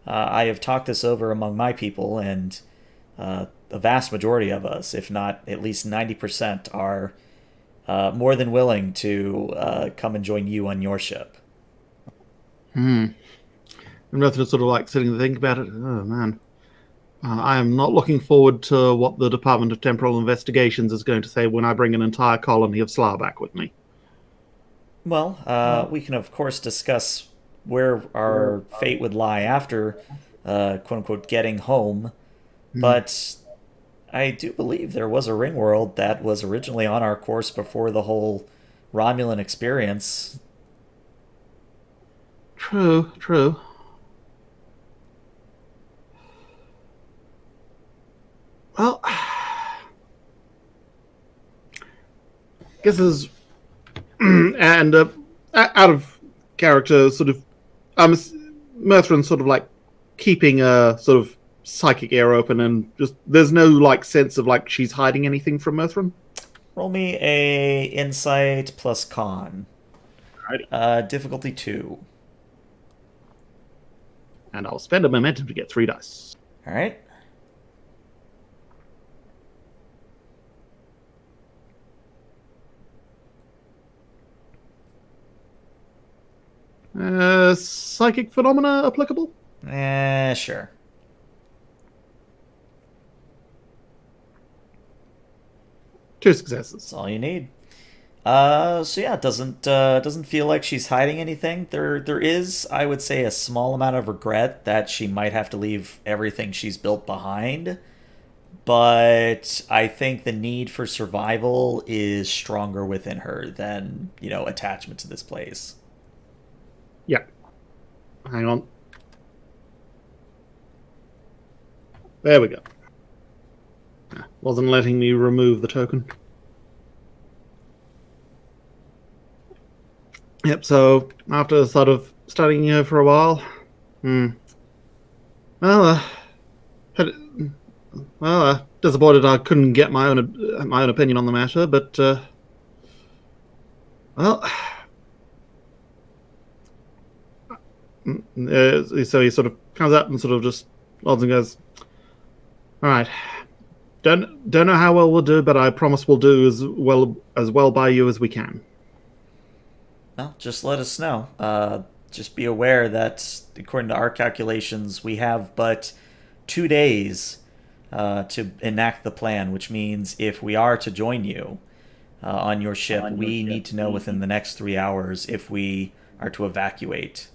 I have talked this over among my people, and the vast majority of us, if not at least 90%, are more than willing to come and join you on your ship. I'm nothing sort of like sitting and think about it. Oh, man. I am not looking forward to what the Department of Temporal Investigations is going to say when I bring an entire colony of Slar back with me. Well, we can, of course, discuss where our fate would lie after, quote-unquote, getting home. But I do believe there was a ring world that was originally on our course before the whole Romulan experience. True, true. Well, guess is and out of character, sort of, Murthrin's sort of like keeping a sort of psychic ear open, and just there's no like sense of like she's hiding anything from Murthrin. Roll me a insight plus con. Difficulty 2. And I'll spend a momentum to get 3 dice. All right. Psychic phenomena applicable? Sure. Two successes. That's all you need. So yeah, it doesn't feel like she's hiding anything. There is, I would say, a small amount of regret that she might have to leave everything she's built behind. But I think the need for survival is stronger within her than, attachment to this place. Yeah. Hang on. There we go. Wasn't letting me remove the token. Yep, so after sort of studying her for a while, disappointed I couldn't get my own opinion on the matter, but so he sort of comes up and sort of just nods and goes, "All right, don't know how well we'll do, but I promise we'll do as well by you as we can." Well, just let us know. Just be aware that, according to our calculations, we have but 2 days to enact the plan, which means if we are to join you on your ship, we need to know within the next 3 hours if we are to evacuate.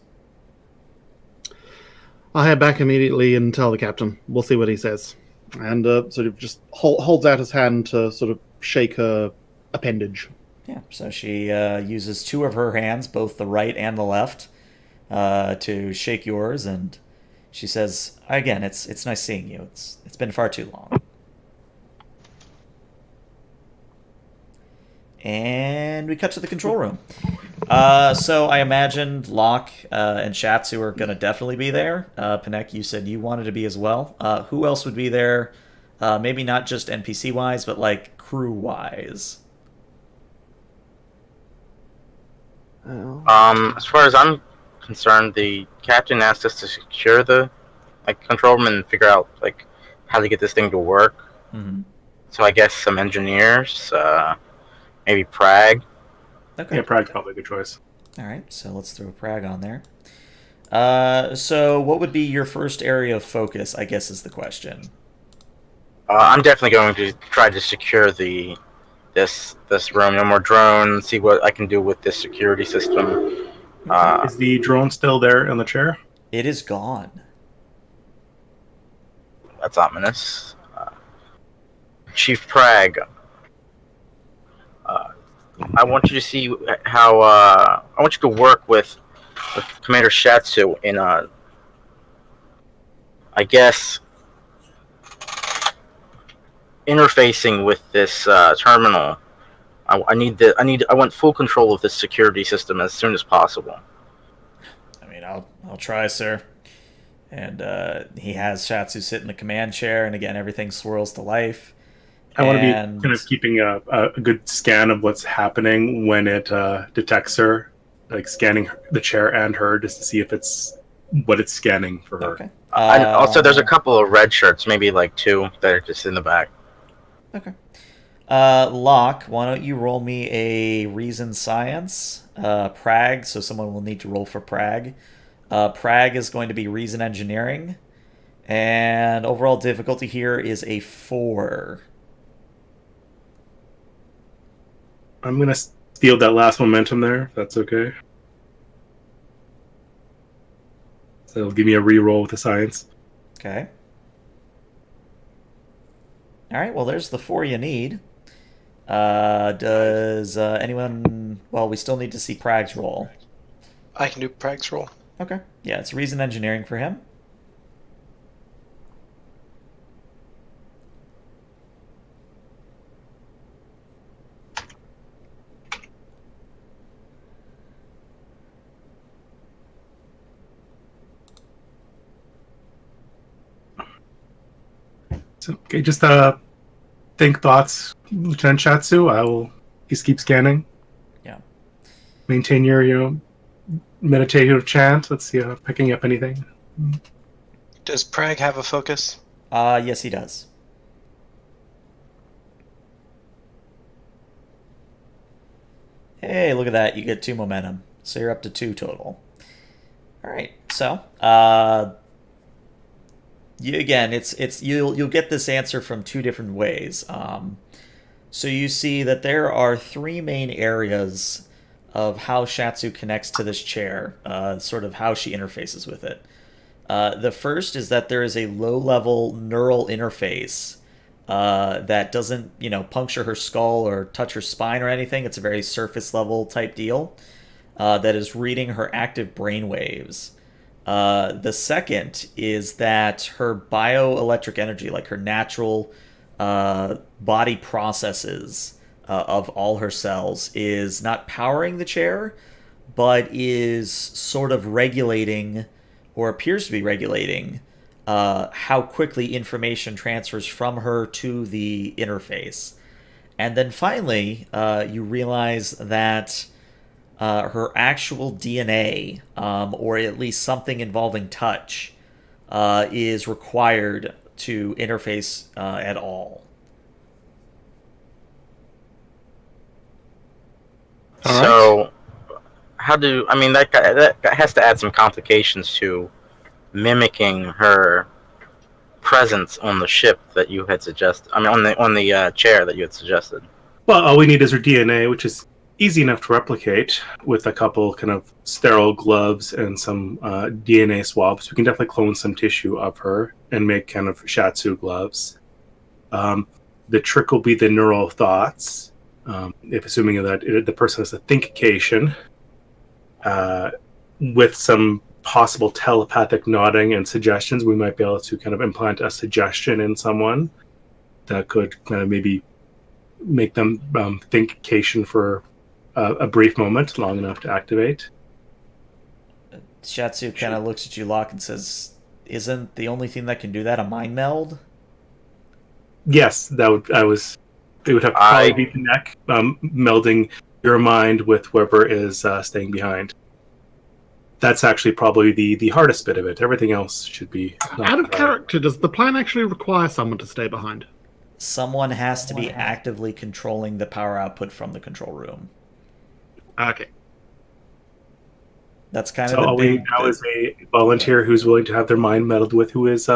I'll head back immediately and tell the captain. We'll see what he says. And sort of just holds out his hand to sort of shake her appendage. Yeah, so she uses 2 of her hands, both the right and the left, to shake yours, and she says, "Again, it's nice seeing you. It's been far too long." And we cut to the control room. So I imagined Locke and Shatsu are going to definitely be there. Panek, you said you wanted to be as well. Who else would be there? Maybe not just NPC-wise, but like crew-wise. As far as I'm concerned, the captain asked us to secure the control room and figure out how to get this thing to work. Mm-hmm. So I guess some engineers, maybe Prague. Okay. Yeah, Prague's probably a good choice. All right, so let's throw Prague on there. So what would be your first area of focus, I guess, is the question. I'm definitely going to try to secure this room. No more drones. See what I can do with this security system. Is the drone still there in the chair? It is gone. That's ominous. Chief Prague, I want you to see how I want you to work with Commander Shatsu in I guess interfacing with this terminal. I want full control of this security system as soon as possible. I mean, I'll try, sir. And he has Shatsu sit in the command chair, and again, everything swirls to life. I want to be kind of keeping a good scan of what's happening when it detects her, like scanning the chair and her just to see if it's what it's scanning for her. Okay. And also, there's a couple of red shirts, maybe like 2 that are just in the back. Okay. Locke, why don't you roll me a reason science? Prag, so someone will need to roll for Prag. Prag is going to be reason engineering. And overall difficulty here is a 4. I'm gonna steal that last momentum there, if that's okay. So it'll give me a re-roll with the science. Okay. Alright, well, there's the 4 you need. Does anyone... Well, we still need to see Prag's roll. I can do Prag's roll. Okay. Yeah, it's reason engineering for him. So, okay, just think thoughts, Lieutenant Shatsu. I will just keep scanning. Yeah. Maintain your meditative chant. Let's see if I'm picking up anything. Does Prag have a focus? Yes, he does. Hey, look at that. You get 2 momentum. So you're up to 2 total. Alright, so, you'll get this answer from 2 different ways. So you see that there are 3 main areas of how Shatsu connects to this chair, sort of how she interfaces with it. The first is that there is a low-level neural interface that doesn't, puncture her skull or touch her spine or anything. It's a very surface-level type deal that is reading her active brain waves. The second is that her bioelectric energy, like her natural body processes of all her cells, is not powering the chair, but is sort of regulating, or appears to be regulating, how quickly information transfers from her to the interface. And then finally, you realize that her actual DNA, or at least something involving touch, is required to interface at all. So, that has to add some complications to mimicking her presence on the ship that you had suggested. on the chair that you had suggested. Well, all we need is her DNA, which is easy enough to replicate with a couple kind of sterile gloves and some DNA swabs. We can definitely clone some tissue of her and make kind of Shatsu gloves. The trick will be the neural thoughts. If assuming that the person has a thinkcation, with some possible telepathic nodding and suggestions, we might be able to kind of implant a suggestion in someone that could kind of maybe make them thinkcation for a brief moment, long enough to activate. Shatsu kind of looks at you, Locke, and says, "Isn't the only thing that can do that a mind meld?" Yes, it would have to probably be the neck, melding your mind with whoever is staying behind. That's actually probably the hardest bit of it. Everything else should be Out of character, does the plan actually require someone to stay behind? Someone has to be actively controlling the power output from the control room. Okay. That's kind So of the all we big... need now is a volunteer who's willing to have their mind meddled with, who is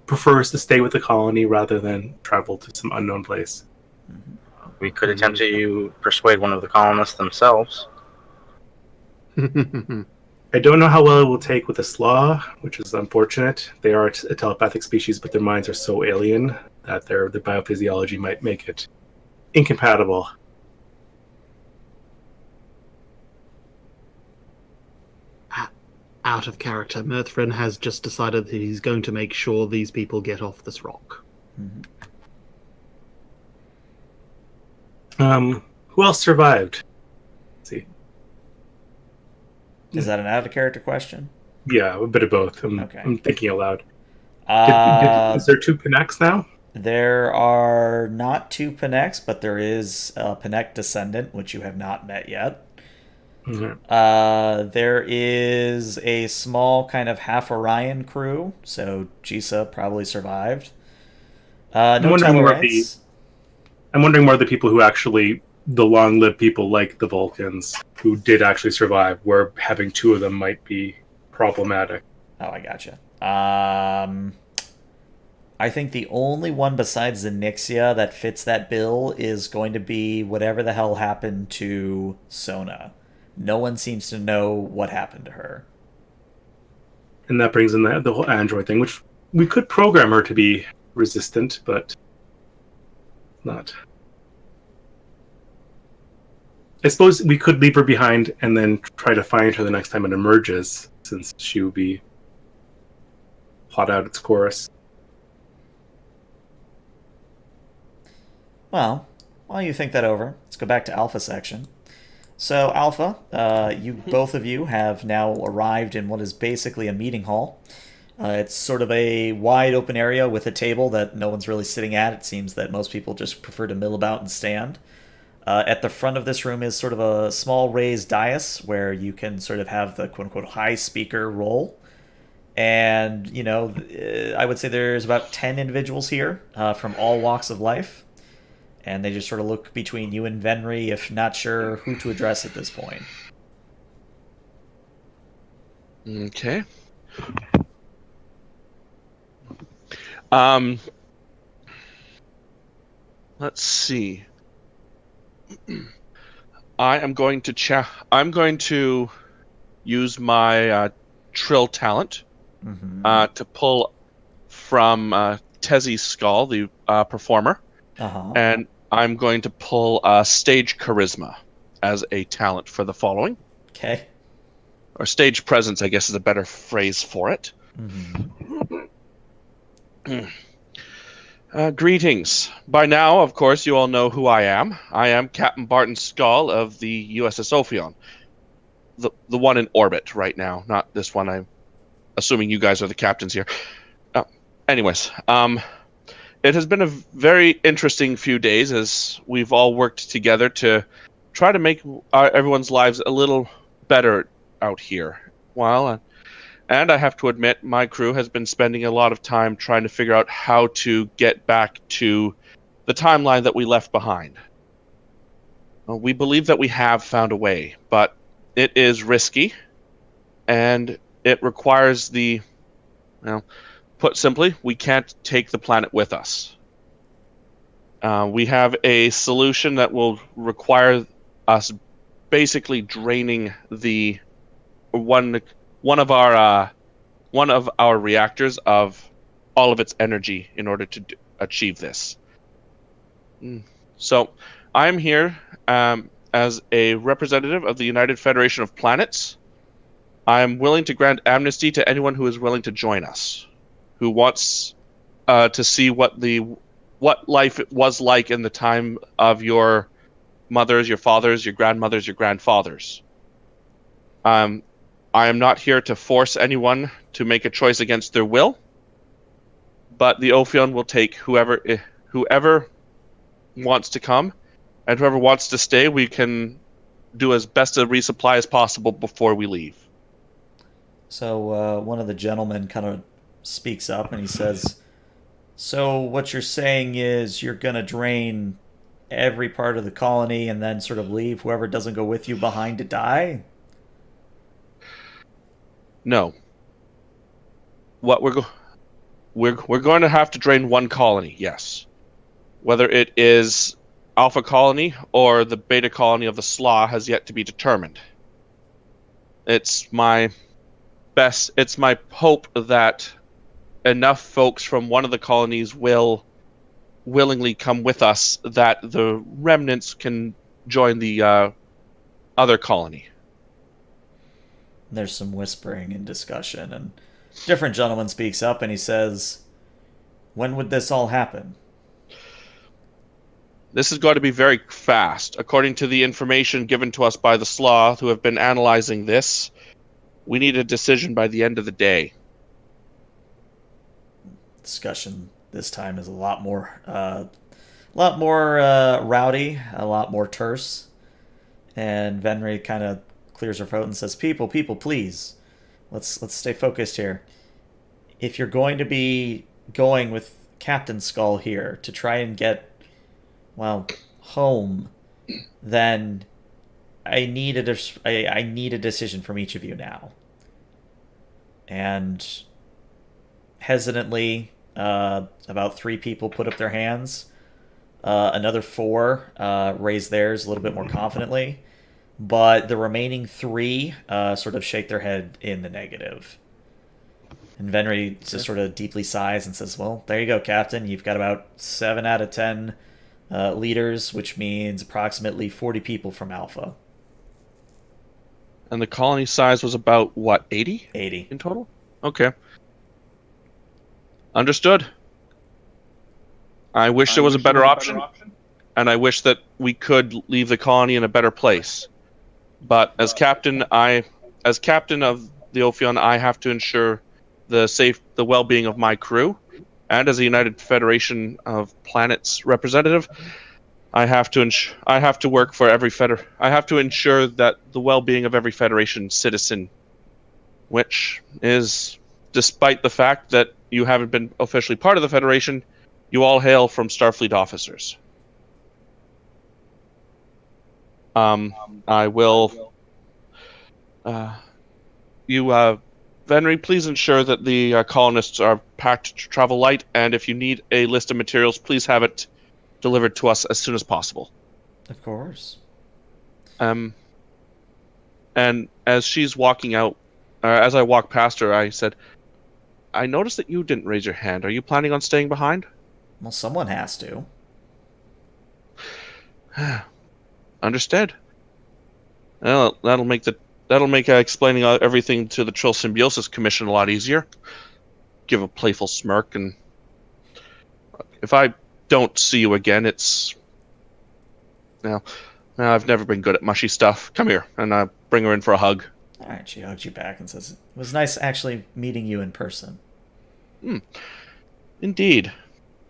prefers to stay with the colony rather than travel to some unknown place. We could attempt to persuade one of the colonists themselves. I don't know how well it will take with the Slaw, which is unfortunate. They are a telepathic species, but their minds are so alien that their biophysiology might make it incompatible. Out of character, Mirthrin has just decided that he's going to make sure these people get off this rock. Who else survived? Let's see. Is that an out of character question? Yeah, a bit of both. Okay. I'm thinking aloud. Is there 2 Pinax now? There are not 2 Pinax, but there is a Pinax descendant, which you have not met yet. There is a small kind of half Orion crew, so Jisa probably survived. I'm No wondering more of Tellarites. I'm wondering more of the people who actually, the long-lived people like the Vulcans, who did actually survive, where having two of them might be problematic. Oh, I gotcha. I think the only one besides the Nixia that fits that bill is going to be whatever the hell happened to Sona. No one seems to know what happened to her. And that brings in the whole android thing, which we could program her to be resistant, but not. I suppose we could leave her behind and then try to find her the next time it emerges, since she would be plot out its course. Well, while you think that over, let's go back to Alpha section. So, Alpha, both of you have now arrived in what is basically a meeting hall. It's sort of a wide open area with a table that no one's really sitting at. It seems that most people just prefer to mill about and stand. At the front of this room is sort of a small raised dais where you can sort of have the quote unquote high speaker role. And, I would say there's about 10 individuals here from all walks of life. And they just sort of look between you and Venry, if not sure who to address at this point. Okay. Let's see. I'm going to use my trill talent to pull from Tezzy's skull, the performer, and I'm going to pull stage charisma as a talent for the following. Okay. Or stage presence, I guess, is a better phrase for it. Greetings. By now, of course, you all know who I am. I am Captain Barton Skull of the USS Ophion. The one in orbit right now, not this one. I'm assuming you guys are the captains here. Anyways, it has been a very interesting few days as we've all worked together to try to make everyone's lives a little better out here. And I have to admit, my crew has been spending a lot of time trying to figure out how to get back to the timeline that we left behind. We believe that we have found a way, but it is risky, and it requires put simply, we can't take the planet with us. We have a solution that will require us basically draining the one of our reactors of all of its energy in order to achieve this. So I'm here as a representative of the United Federation of Planets. I'm willing to grant amnesty to anyone who is willing to join us, who wants to see what life was like in the time of your mothers, your fathers, your grandmothers, your grandfathers. I am not here to force anyone to make a choice against their will, but the Ophion will take whoever wants to come, and whoever wants to stay, we can do as best a resupply as possible before we leave. So one of the gentlemen kind of speaks up and he says, so what you're saying is you're going to drain every part of the colony and then sort of leave whoever doesn't go with you behind to die? No. What we're going to have to drain one colony, yes. Whether it is Alpha Colony or the Beta Colony of the Slaw has yet to be determined. It's my hope that enough folks from one of the colonies will willingly come with us that the remnants can join the other colony. There's some whispering and discussion, and a different gentleman speaks up and he says, when would this all happen? This has got to be very fast. According to the information given to us by the Slaw, who have been analyzing this, we need a decision by the end of the day. Discussion this time is a lot more rowdy, a lot more terse, and Venry kind of clears her throat and says, "People, please, let's stay focused here. If you're going to be going with Captain Skull here to try and get, well, home, then I need a decision from each of you now." And hesitantly, about 3 people put up their hands. Another 4 raise theirs a little bit more confidently. But the remaining 3 sort of shake their head in the negative. And Venry just sort of deeply sighs and says, "Well, there you go, Captain. You've got about 7 out of 10 leaders, which means approximately 40 people from Alpha." And the colony size was about, what, 80? 80. In total? Okay. Understood. I wish there was a better option, and I wish that we could leave the colony in a better place. But as captain of the Ophion, I have to ensure the well-being of my crew, and as a United Federation of Planets representative, I have to ensure that the well-being of every Federation citizen, which is, despite the fact that you haven't been officially part of the Federation, you all hail from Starfleet officers. I will. Venry, please ensure that the colonists are packed to travel light, and if you need a list of materials, please have it delivered to us as soon as possible. Of course. And as she's walking out, as I walk past her, I said, "I noticed that you didn't raise your hand. Are you planning on staying behind?" Well, someone has to. Understood. Well, that'll make explaining everything to the Trill Symbiosis Commission a lot easier. Give a playful smirk, and if I don't see you again, it's... Now, I've never been good at mushy stuff. Come here, and I bring her in for a hug. All right, she hugs you back and says, "It was nice actually meeting you in person." Indeed.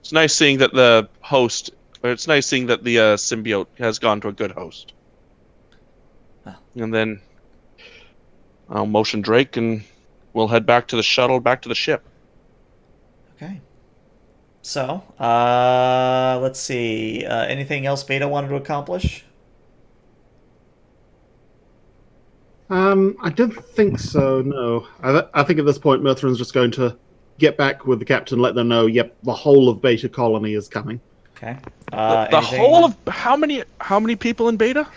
It's nice seeing that the symbiote has gone to a good host. Oh. And then I'll motion Drake, and we'll head back to the shuttle, back to the ship. Okay. So, let's see. Anything else Beta wanted to accomplish? I don't think so, no. I think at this point, Murthrin's just going to get back with the captain, let them know, yep, the whole of Beta Colony is coming. Okay. The whole of... How many people in Beta?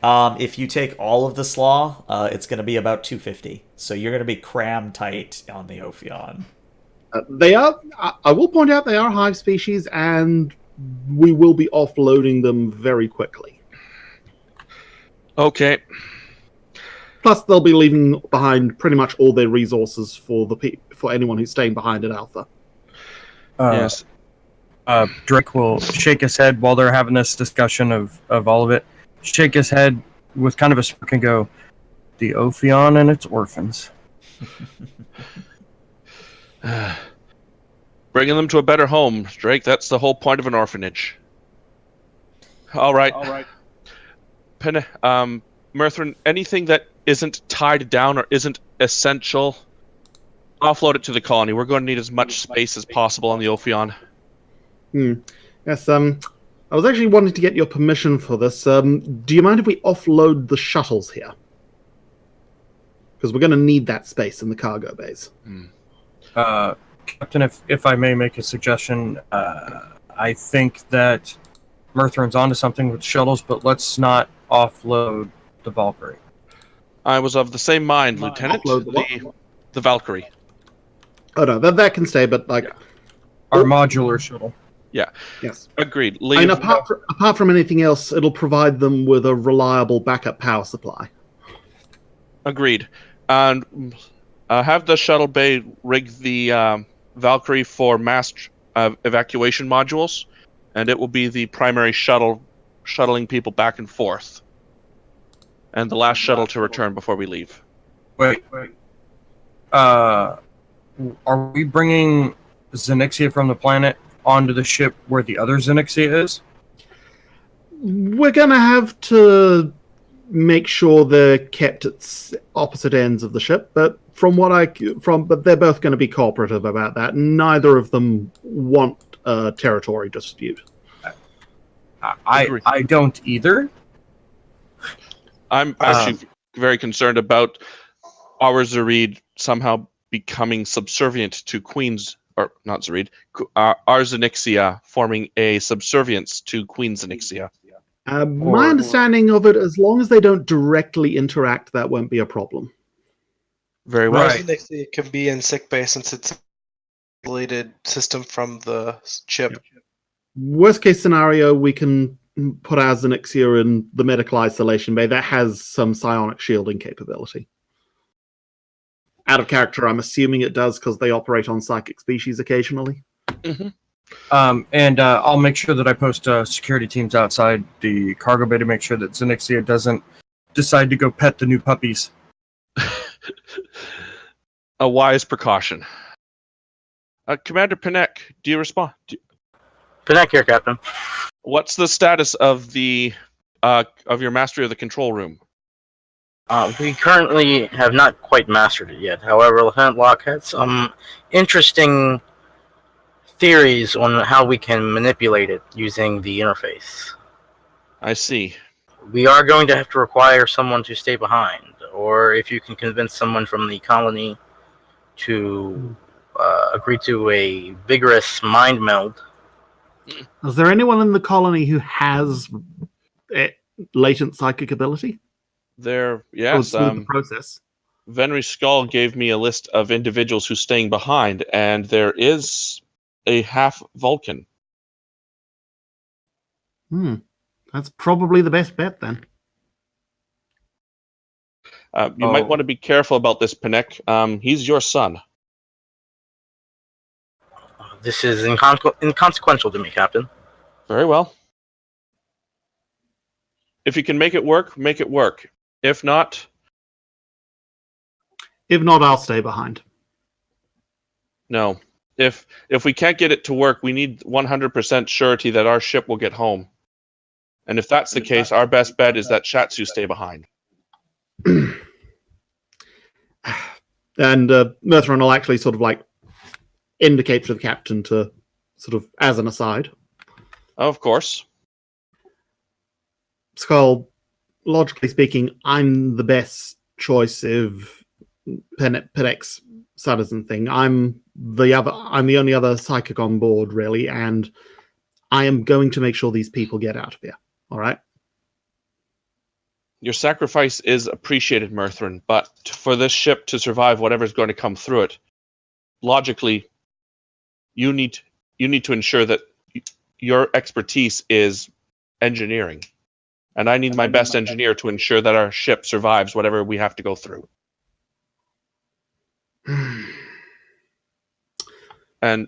If you take all of the slaw, it's going to be about 250. So you're going to be crammed tight on the Ophion. They are, I will point out, they are hive species, and we will be offloading them very quickly. Okay. Plus, they'll be leaving behind pretty much all their resources for anyone who's staying behind at Alpha. Yes. Drake will shake his head while they're having this discussion of all of it. Shake his head with kind of a smirk and go, "The Ophion and its orphans." Bringing them to a better home, Drake. That's the whole point of an orphanage. All right. Murthrin, anything that isn't tied down or isn't essential, offload it to the colony. We're going to need as much space as possible on the Ophion. Yes, I was actually wanting to get your permission for this. Do you mind if we offload the shuttles here? Because we're going to need that space in the cargo bays. Captain, if I may make a suggestion, I think that Murthrin's onto something with shuttles, but let's not offload the Valkyrie. I was of the same mind, Lieutenant. Offload The Valkyrie. Oh no, that can stay, but like... Our modular shuttle. Yeah. Yes. Agreed. I mean, apart from anything else, it'll provide them with a reliable backup power supply. Agreed. And have the shuttle bay rig the Valkyrie for mass evacuation modules, and it will be the primary shuttling people back and forth. And the last shuttle to return before we leave. Wait. Are we bringing Xenixia from the planet onto the ship where the other Xenixia is? We're gonna have to make sure they're kept at opposite ends of the ship. But but they're both going to be cooperative about that. Neither of them want a territory dispute. I don't either. I'm actually very concerned about our Zareed somehow becoming subservient to Queen's, or not Zareed, our Xenixia forming a subservience to Queen Xenixia. My understanding of it, as long as they don't directly interact, that won't be a problem. Very well. Right. It can be in sickbay since it's a related system from the chip. Worst case scenario, we can put our Xenixia in the medical isolation bay that has some psionic shielding capability. Out of character, I'm assuming it does because they operate on psychic species occasionally. Mm-hmm. And I'll make sure that I post security teams outside the cargo bay to make sure that Xenixia doesn't decide to go pet the new puppies. A wise precaution. Commander Panek, do you respond? Panek here, Captain. What's the status of the of your mastery of the control room? We currently have not quite mastered it yet. However, Lieutenant Locke had some interesting theories on how we can manipulate it using the interface. I see. We are going to have to require someone to stay behind, or if you can convince someone from the colony to agree to a vigorous mind meld. Is there anyone in the colony who has latent psychic ability? There, Or yes. through the process? Venry Skull gave me a list of individuals who's staying behind, and there is a half Vulcan. That's probably the best bet then. You might want to be careful about this, Panek. He's your son. This is inconsequential to me, Captain. Very well. If you can make it work, make it work. If not... If not, I'll stay behind. No. If we can't get it to work, we need 100% surety that our ship will get home. And if that's the case, our best bet is that Shatsu stay behind. And Murthron will actually sort of like indicate to the captain to sort of as an aside. Of course. Skull, logically speaking, I'm the best choice if Penek's citizen thing. I'm the only other psychic on board, really, and I am going to make sure these people get out of here. All right? Your sacrifice is appreciated, Murthrin, but for this ship to survive whatever's going to come through it, logically, you need to ensure that your expertise is engineering. And I need my best engineer to ensure that our ship survives whatever we have to go through. And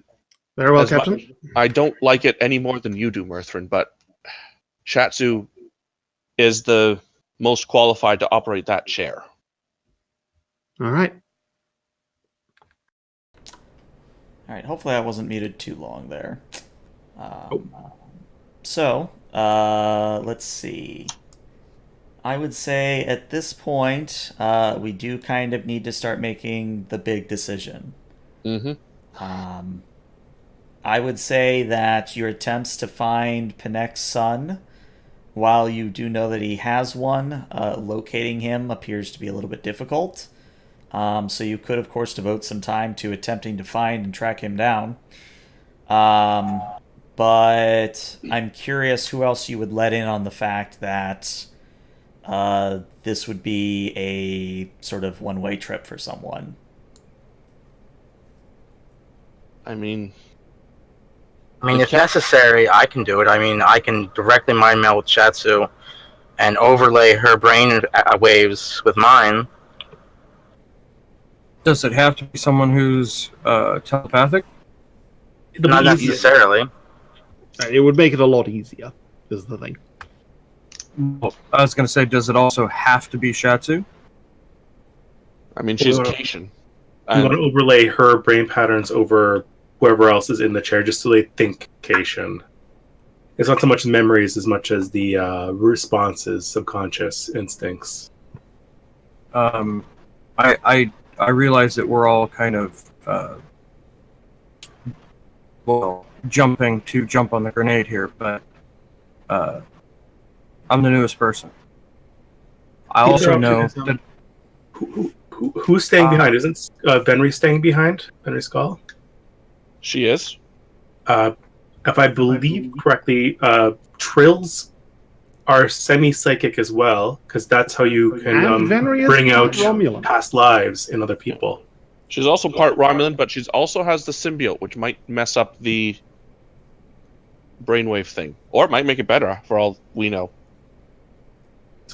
very well, Captain. I don't like it any more than you do, Murthrin, but Shatsu is the most qualified to operate that chair. All right. All right, hopefully I wasn't muted too long there. Let's see. I would say at this point, we do kind of need to start making the big decision. Mm-hmm. I would say that your attempts to find Penek's son, while you do know that he has one, locating him appears to be a little bit difficult. So you could, of course, devote some time to attempting to find and track him down. But I'm curious who else you would let in on the fact that this would be a sort of one-way trip for someone. I mean, if necessary, I can do it. I can directly mind meld with Shatsu and overlay her brain waves with mine. Does it have to be someone who's telepathic? Not necessarily. It would make it a lot easier, is the thing. Well, I was going to say, does it also have to be Shatsu? I mean, she's Cation. You want to overlay her brain patterns over whoever else is in the chair, just so they think Cation. It's not so much memories as much as the responses, subconscious instincts. I realize that we're all kind of jumping to jump on the grenade here, but I'm the newest person. I also know that Who's staying behind? Isn't Venry staying behind? Venry Skull? She is. If I believe correctly, trills are semi-psychic as well, because that's how you can And Venry is bring out Romulan. past lives in other people. She's also part Romulan, but she's also has the symbiote, which might mess up the brainwave thing, or it might make it better for all we know.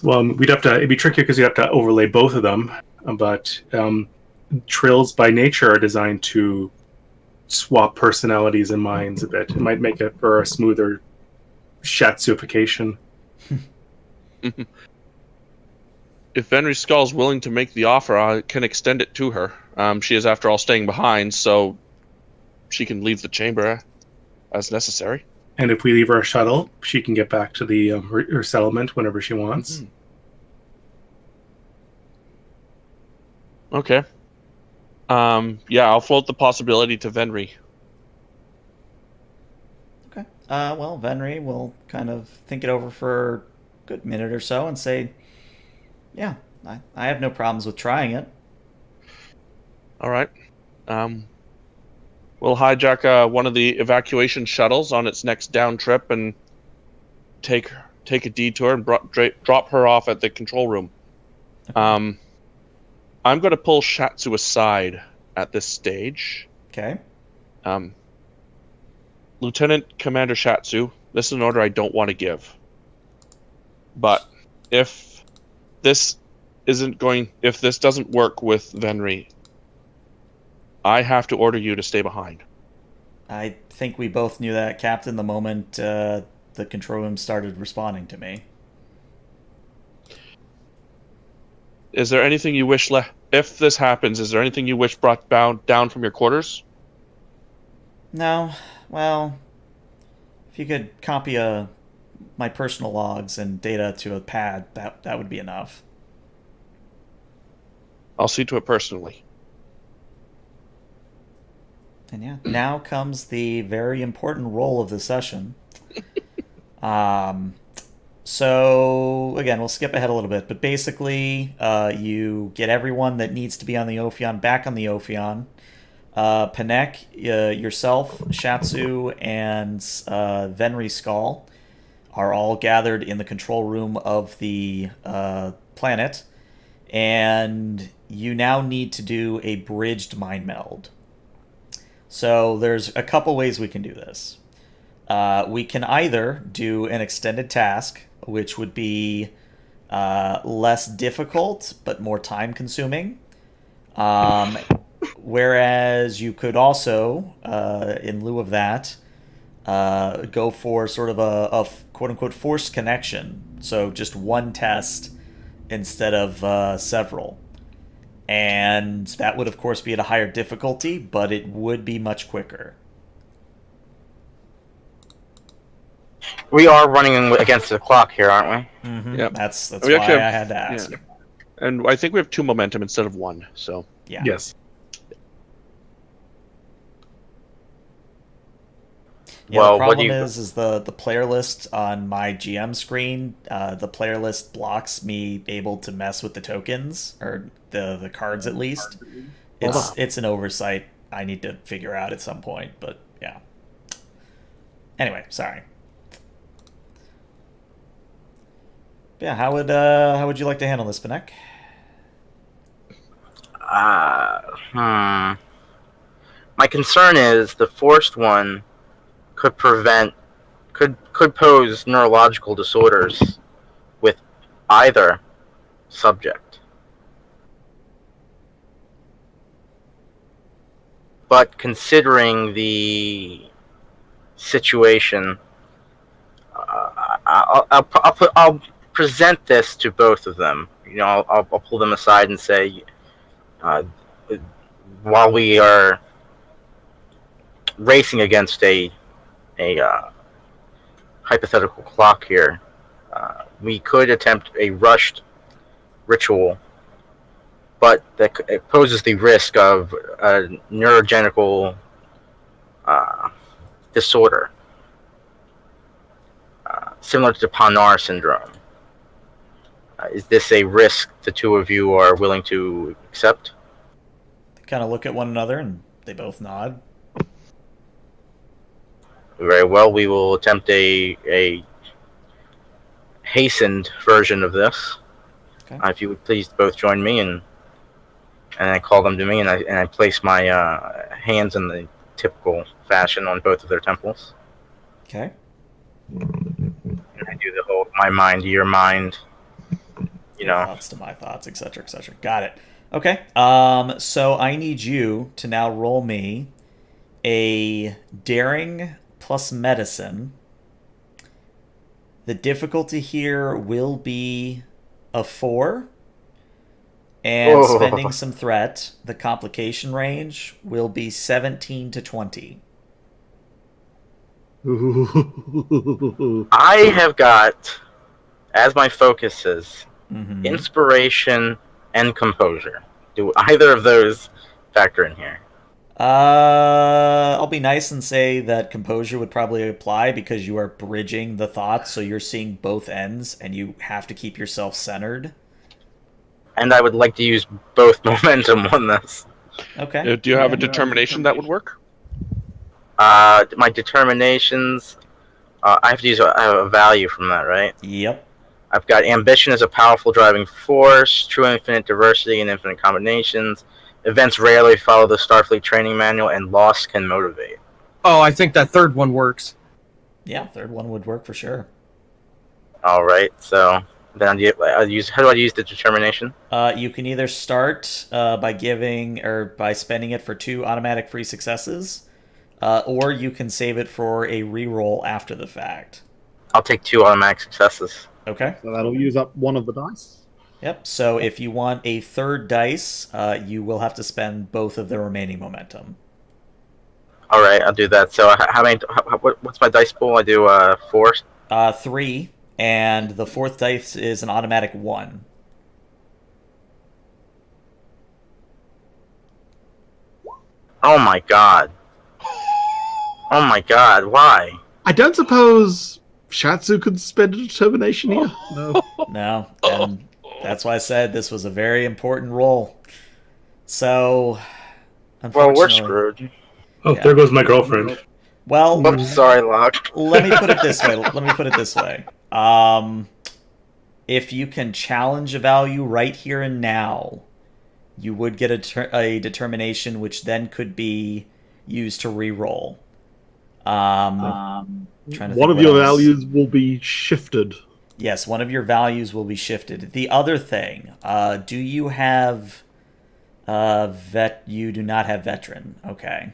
Well, it'd be trickier because you have to overlay both of them, but trills by nature are designed to swap personalities and minds a bit. It might make it for a smoother Shatsuification. If Venry Skull's willing to make the offer, I can extend it to her. She is, after all, staying behind, so she can leave the chamber as necessary. And if we leave her a shuttle, she can get back to the her settlement whenever she wants. Okay. Yeah, I'll float the possibility to Venry. Okay. Well, Venry will kind of think it over for a good minute or so and say, yeah, I have no problems with trying it. All right. We'll hijack one of the evacuation shuttles on its next down trip and take a detour and drop her off at the control room. I'm going to pull Shatsu aside at this stage. Okay. Lieutenant Commander Shatsu, this is an order I don't want to give. But if this doesn't work with Venry, I have to order you to stay behind. I think we both knew that, Captain, the moment the control room started responding to me. Is there anything you wish if this happens, is there anything you wish brought down from your quarters? No. Well, if you could copy my personal logs and data to a pad, that would be enough. I'll see to it personally. And yeah, now comes the very important role of the session. So, again, we'll skip ahead a little bit, but basically, you get everyone that needs to be on the Ophion back on the Ophion. Panek, yourself, Shatsu, and Venry Skull are all gathered in the control room of the planet, and you now need to do a bridged mind meld. So there's a couple ways we can do this. We can either do an extended task, which would be less difficult but more time consuming. Whereas you could also, in lieu of that, go for sort of a quote-unquote forced connection. So just one test instead of several. And that would, of course, be at a higher difficulty, but it would be much quicker. We are running against the clock here, aren't we? Mm-hmm. Yep. That's why I had to ask. Yeah. And I think we have 2 momentum instead of 1, so... Yeah. Yes. Yeah, Well, the what problem do you... is the player list on my GM screen, the player list blocks me able to mess with the tokens, or the cards at least. It's an oversight I need to figure out at some point, but yeah. Anyway, sorry. Yeah, how would you like to handle this, Panek? My concern is the forced one could pose neurological disorders with either subject. But considering the situation, I'll present this to both of them. You know, I'll pull them aside and say, while we are racing against a hypothetical clock here. We could attempt a rushed ritual, but it poses the risk of a neurogenical disorder, similar to Panar syndrome. Is this a risk the two of you are willing to accept? They kind of look at one another and they both nod. Very well, we will attempt a hastened version of this. Okay. If you would please both join me, and I call them to me, and I place my hands in the typical fashion on both of their temples. Okay. And I do the whole my mind to your mind, you know. Thoughts to my thoughts, etc., etc. Got it. Okay. So I need you to now roll me a daring plus medicine. The difficulty here will be a 4. And spending some threat, the complication range will be 17 to 20. I have got, as my focuses, inspiration and composure. Do either of those factor in here? I'll be nice and say that composure would probably apply because you are bridging the thoughts, so you're seeing both ends, and you have to keep yourself centered. And I would like to use both momentum on this. Okay. Do you have a determination that would work? My determinations, I have to use a value from that, right? Yep. I've got ambition as a powerful driving force, true infinite diversity and infinite combinations. Events rarely follow the Starfleet training manual, and loss can motivate. Oh, I think that third one works. Yeah, third one would work for sure. All right, so then how do I use the determination? You can either start by giving or by spending it for 2 automatic free successes, or you can save it for a reroll after the fact. I'll take 2 automatic successes. Okay. So that'll use up one of the dice. Yep. So if you want a third dice, you will have to spend both of the remaining momentum. All right, I'll do that. So how many? What's my dice pool? I do 4. 3, and the 4th dice is an automatic 1. Oh my god! Oh my god! Why? I don't suppose Shatsu could spend a determination here. No. No, and that's why I said this was a very important roll. So, Well, we're unfortunately, screwed. Oh, Yeah. there goes my girlfriend. well, Oops, sorry, Locke. let me put it this way. If you can challenge a value right here and now, you would get a determination, which then could be used to re-roll. Trying to One think of what your else. values will be shifted. Yes, one of your values will be shifted. The other thing, do you have you do not have veteran. Okay.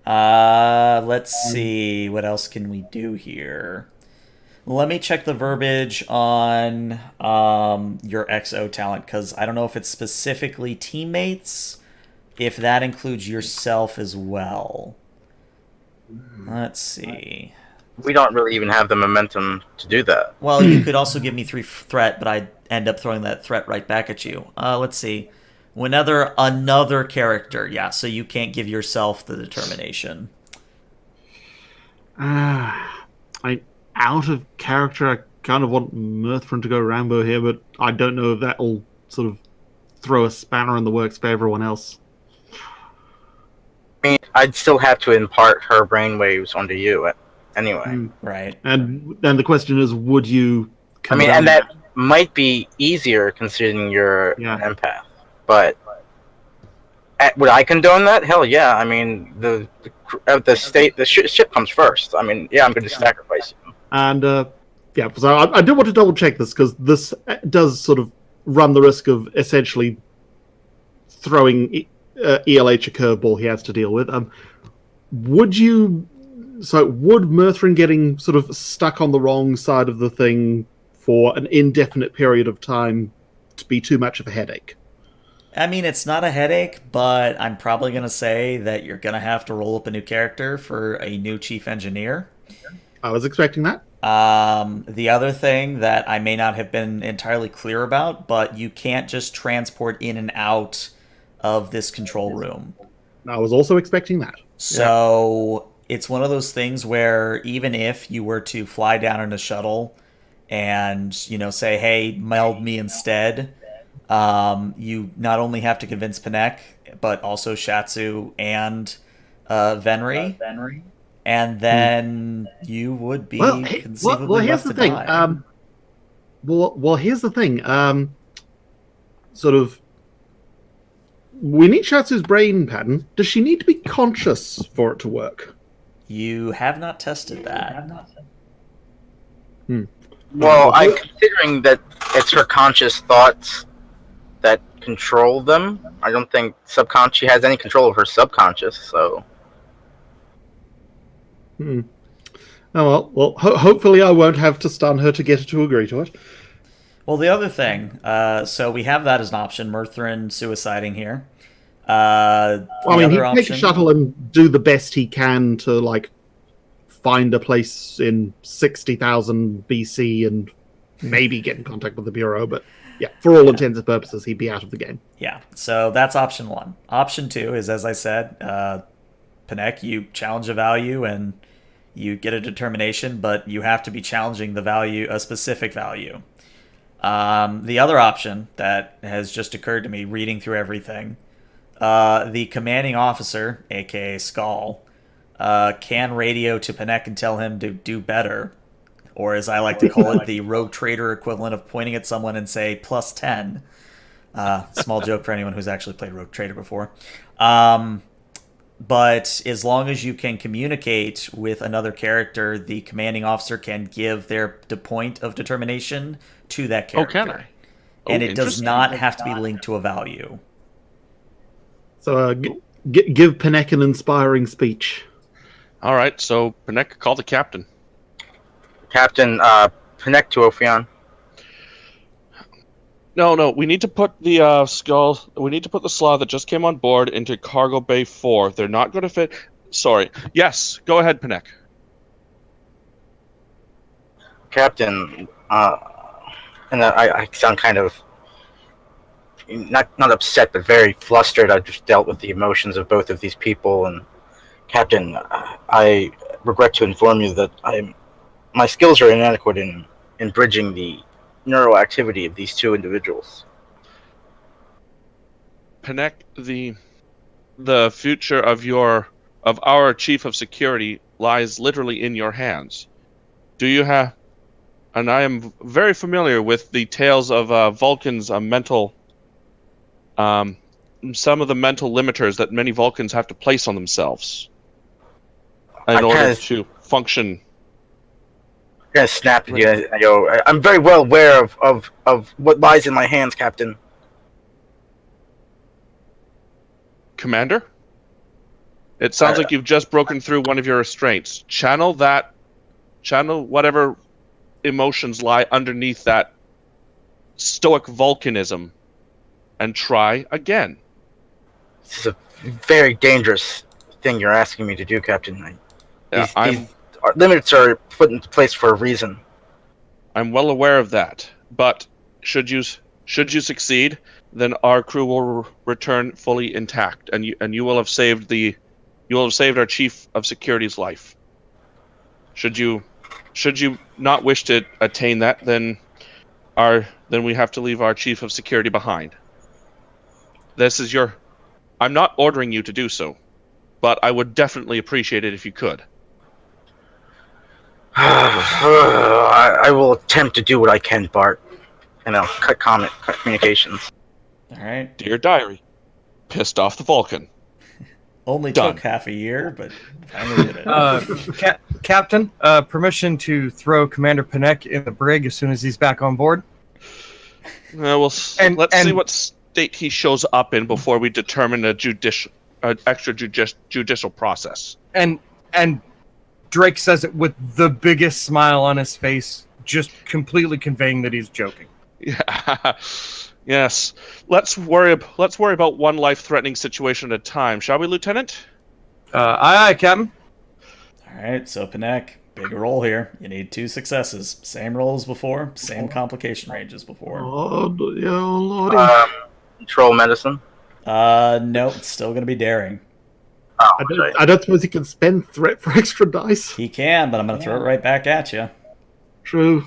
Let's see. What else can we do here? Let me check the verbiage on your XO talent, because I don't know if it's specifically teammates, if that includes yourself as well. Let's see. We don't really even have the momentum to do that. Well, you could also give me 3 threat, but I'd end up throwing that threat right back at you. Let's see. Another character, yeah, so you can't give yourself the determination. Out of character, I kind of want Mirthrin to go Rambo here, but I don't know if that'll sort of throw a spanner in the works for everyone else. I mean, I'd still have to impart her brainwaves onto you anyway. Right. And then the question is, would you... I mean, and that might be easier considering you're an empath. But would I condone that? Hell yeah. I mean, the ship comes first. I mean, yeah, I'm going to sacrifice you. And, yeah, so I do want to double check this, because this does sort of run the risk of essentially throwing ELH a curveball he has to deal with. Would Mirthrin getting sort of stuck on the wrong side of the thing for an indefinite period of time to be too much of a headache? I mean, it's not a headache, but I'm probably going to say that you're going to have to roll up a new character for a new chief engineer. I was expecting that. The other thing that I may not have been entirely clear about, but you can't just transport in and out of this control room. I was also expecting that. So it's one of those things where even if you were to fly down in a shuttle and, you know, say, hey, meld me instead, you not only have to convince Panek, but also Shatsu and Venri. And then you would be conceivably here's left the to thing. die. Here's the thing. Sort of, we need Shatsu's brain pattern. Does she need to be conscious for it to work? You have not tested that. Well, I'm considering that it's her conscious thoughts that control them. I don't think she has any control of her subconscious, so... Oh well. Hopefully I won't have to stun her to get her to agree to it. Well, the other thing, so we have that as an option, Murthrin suiciding here. He can take a shuttle and do the best he can to, like, find a place in 60,000 BC and maybe get in contact with the Bureau, but yeah, for all intents and purposes, he'd be out of the game. Yeah, so that's option one. Option two is, as I said, Panek, you challenge a value and you get a determination, but you have to be challenging the value, a specific value. The other option that has just occurred to me reading through everything, the commanding officer, aka Skull, can radio to Panek and tell him to do better, or as I like to call it, the rogue trader equivalent of pointing at someone and say plus 10. Small joke for anyone who's actually played rogue trader before. But as long as you can communicate with another character, the commanding officer can give their point of determination to that character. Oh, can I? And it does not have to be linked to a value. So give Panek an inspiring speech. All right, so Panek, call the captain. Captain, Panek to Ophion. No, we need to put the skull. We need to put the slaw that just came on board into Cargo Bay 4. They're not going to fit. Sorry. Yes, go ahead, Panek. Captain, and I sound kind of not upset, but very flustered. I've just dealt with the emotions of both of these people, and Captain, I regret to inform you that my skills are inadequate in bridging the neural activity of these two individuals. Panek, the future of our chief of security lies literally in your hands. Do you have? And I am very familiar with the tales of Vulcan's mental, some of the mental limiters that many Vulcans have to place on themselves in order to function. I'm gonna snap at you and go, I'm very well aware of what lies in my hands, Captain. Commander? It sounds like you've just broken through one of your restraints. Channel whatever emotions lie underneath that stoic volcanism and try again. This is a very dangerous thing you're asking me to do, Captain. These limits are put into place for a reason. I'm well aware of that, but should you succeed, then our crew will return fully intact, and you will have saved our chief of security's life. Should you not wish to attain that, then we have to leave our chief of security behind. I'm not ordering you to do so, but I would definitely appreciate it if you could. I will attempt to do what I can, Bart. And I'll cut communications. All right. Dear Diary, pissed off the Vulcan. Only Done. took half a year, but finally did it. Captain, permission to throw Commander Panek in the brig as soon as he's back on board. Let's see what state he shows up in before we determine a extrajudicial process. And Drake says it with the biggest smile on his face, just completely conveying that he's joking. Yeah. Yes. Let's worry about one life-threatening situation at a time, shall we, Lieutenant? Aye, Captain. All right, so Panek, big roll here. You need 2 successes. Same roll as before, same complication range as before. Oh, yeah, lordy. Control medicine. Nope, it's still going to be daring. Oh, I don't suppose he can spend threat for extra dice. He can, but I'm going to throw it right back at you. True.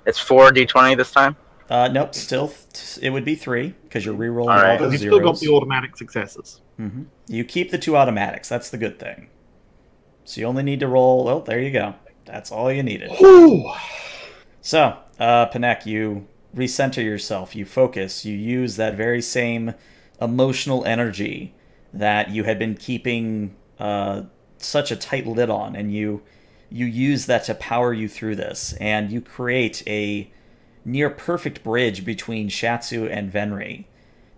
It's 4d20 this time. Nope, still, it would be 3, because you're re-rolling All all right. those You've zeros. still got the automatic successes. You keep the 2 automatics, that's the good thing. So you only need to roll, well, there you go. That's all you needed. Whew. So, Panek, you recenter yourself, you focus, you use that very same emotional energy that you had been keeping such a tight lid on, and you use that to power you through this, and you create a near perfect bridge between Shatsu and Venri.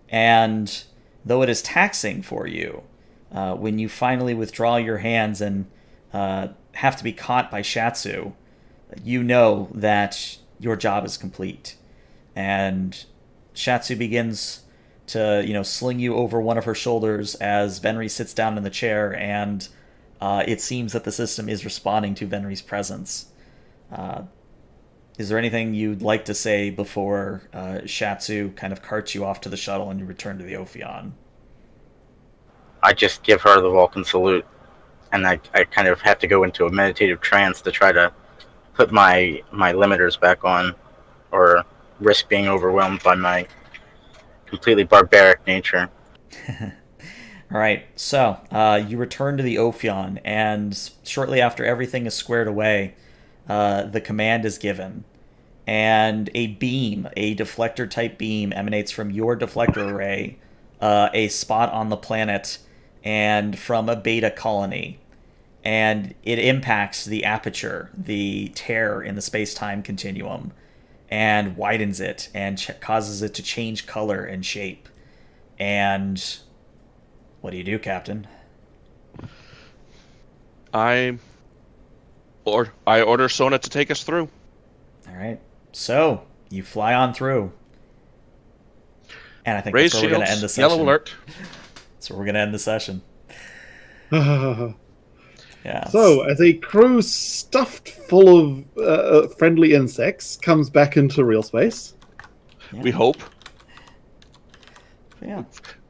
And though it is taxing for you, when you finally withdraw your hands and have to be caught by Shatsu, you know that your job is complete. And Shatsu begins to, sling you over one of her shoulders as Venri sits down in the chair, and it seems that the system is responding to Venri's presence. Is there anything you'd like to say before Shatsu kind of carts you off to the shuttle and you return to the Ophion? I just give her the Vulcan salute, and I kind of have to go into a meditative trance to try to put my limiters back on, or risk being overwhelmed by my completely barbaric nature. All right, so you return to the Ophion, and shortly after everything is squared away, the command is given, and a beam, a deflector-type beam, emanates from your deflector array, a spot on the planet, and from a beta colony. And it impacts the aperture, the tear in the space-time continuum, and widens it, and causes it to change color and shape. And what do you do, Captain? I order Sona to take us through. All right. So, you fly on through. And I think Raise that's where we're going to end the shields, session. yellow alert. So we're going to end the session. Yeah. So, as a crew stuffed full of friendly insects comes back into real space. Yeah. We hope. Yeah.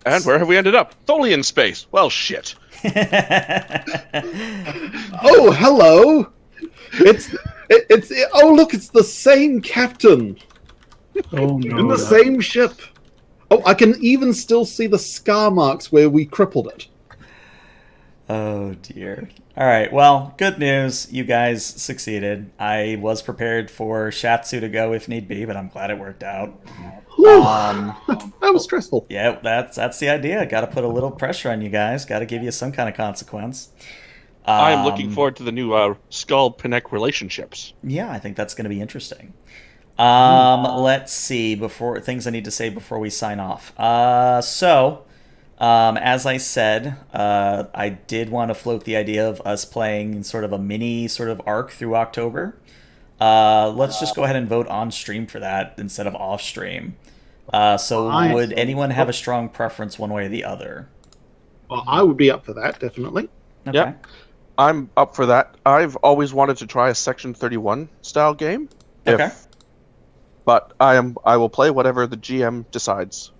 And where have we ended up? Tholian space. Well, shit. Oh, hello! It's oh, look, it's the same captain Oh no! in the same ship. Oh, I can even still see the scar marks where we crippled it. Oh, dear. All right. Well, good news. You guys succeeded. I was prepared for Shatsu to go if need be, but I'm glad it worked out. Whew. That was stressful. Yeah, that's the idea. Got to put a little pressure on you guys. Got to give you some kind of consequence. I am looking forward to the new Skull-Pinect relationships. Yeah, I think that's going to be interesting. Let's see, before things I need to say before we sign off. As I said, I did want to float the idea of us playing sort of a mini sort of arc through October. Let's just go ahead and vote on stream for that instead of off stream. Would anyone have a strong preference one way or the other? Well, I would be up for that, definitely. Okay. Yep. I'm up for that. I've always wanted to try a Section 31 style game. Okay. But I will play whatever the GM decides.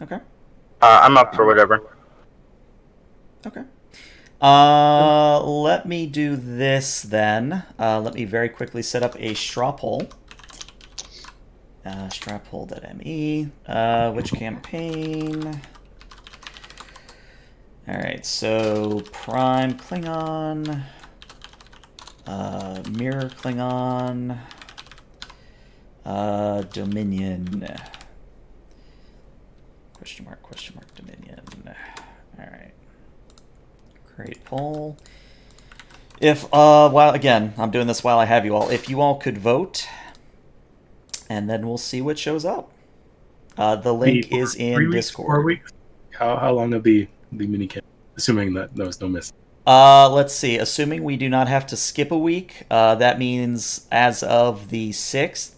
Okay. I'm up for whatever. Okay. Let me do this then. Let me very quickly set up a straw poll. Strawpoll.me. Which campaign? Alright, so Prime Klingon. Mirror Klingon. Dominion. Question mark, Dominion. Alright. Create poll. If, again, I'm doing this while I have you all. If you all could vote, and then we'll see what shows up. The link is in 3 weeks, Discord. 4 weeks. How long will be the minicamp? Assuming that there was no miss. Let's see. Assuming we do not have to skip a week, that means as of the 6th,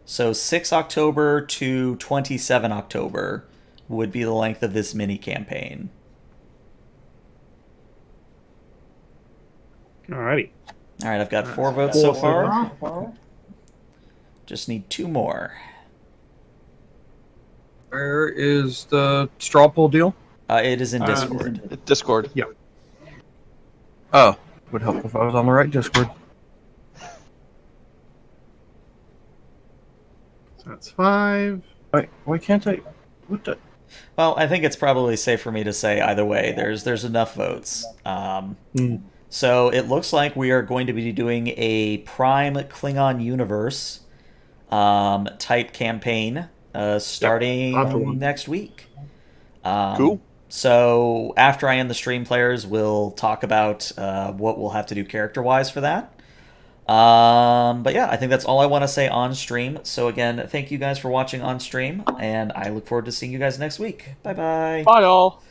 so 6 October to 27 October, would be the length of this mini campaign. Alrighty. All right, I've got 4 That's votes so 4 so far. far. Just need 2 more. Where is the straw poll deal? It is in Discord. Discord. Oh, would help if I was on the right Discord. So that's 5. Wait, why can't I? What the? Well, I think it's probably safe for me to say either way. There's enough votes. So it looks like we are going to be doing a Prime Klingon Universe type campaign starting after one. next week. Cool. So after I end the stream, players will talk about what we'll have to do character-wise for that. But yeah, I think that's all I want to say on stream. So again, thank you guys for watching on stream, and I look forward to seeing you guys next week. Bye-bye. Bye, all.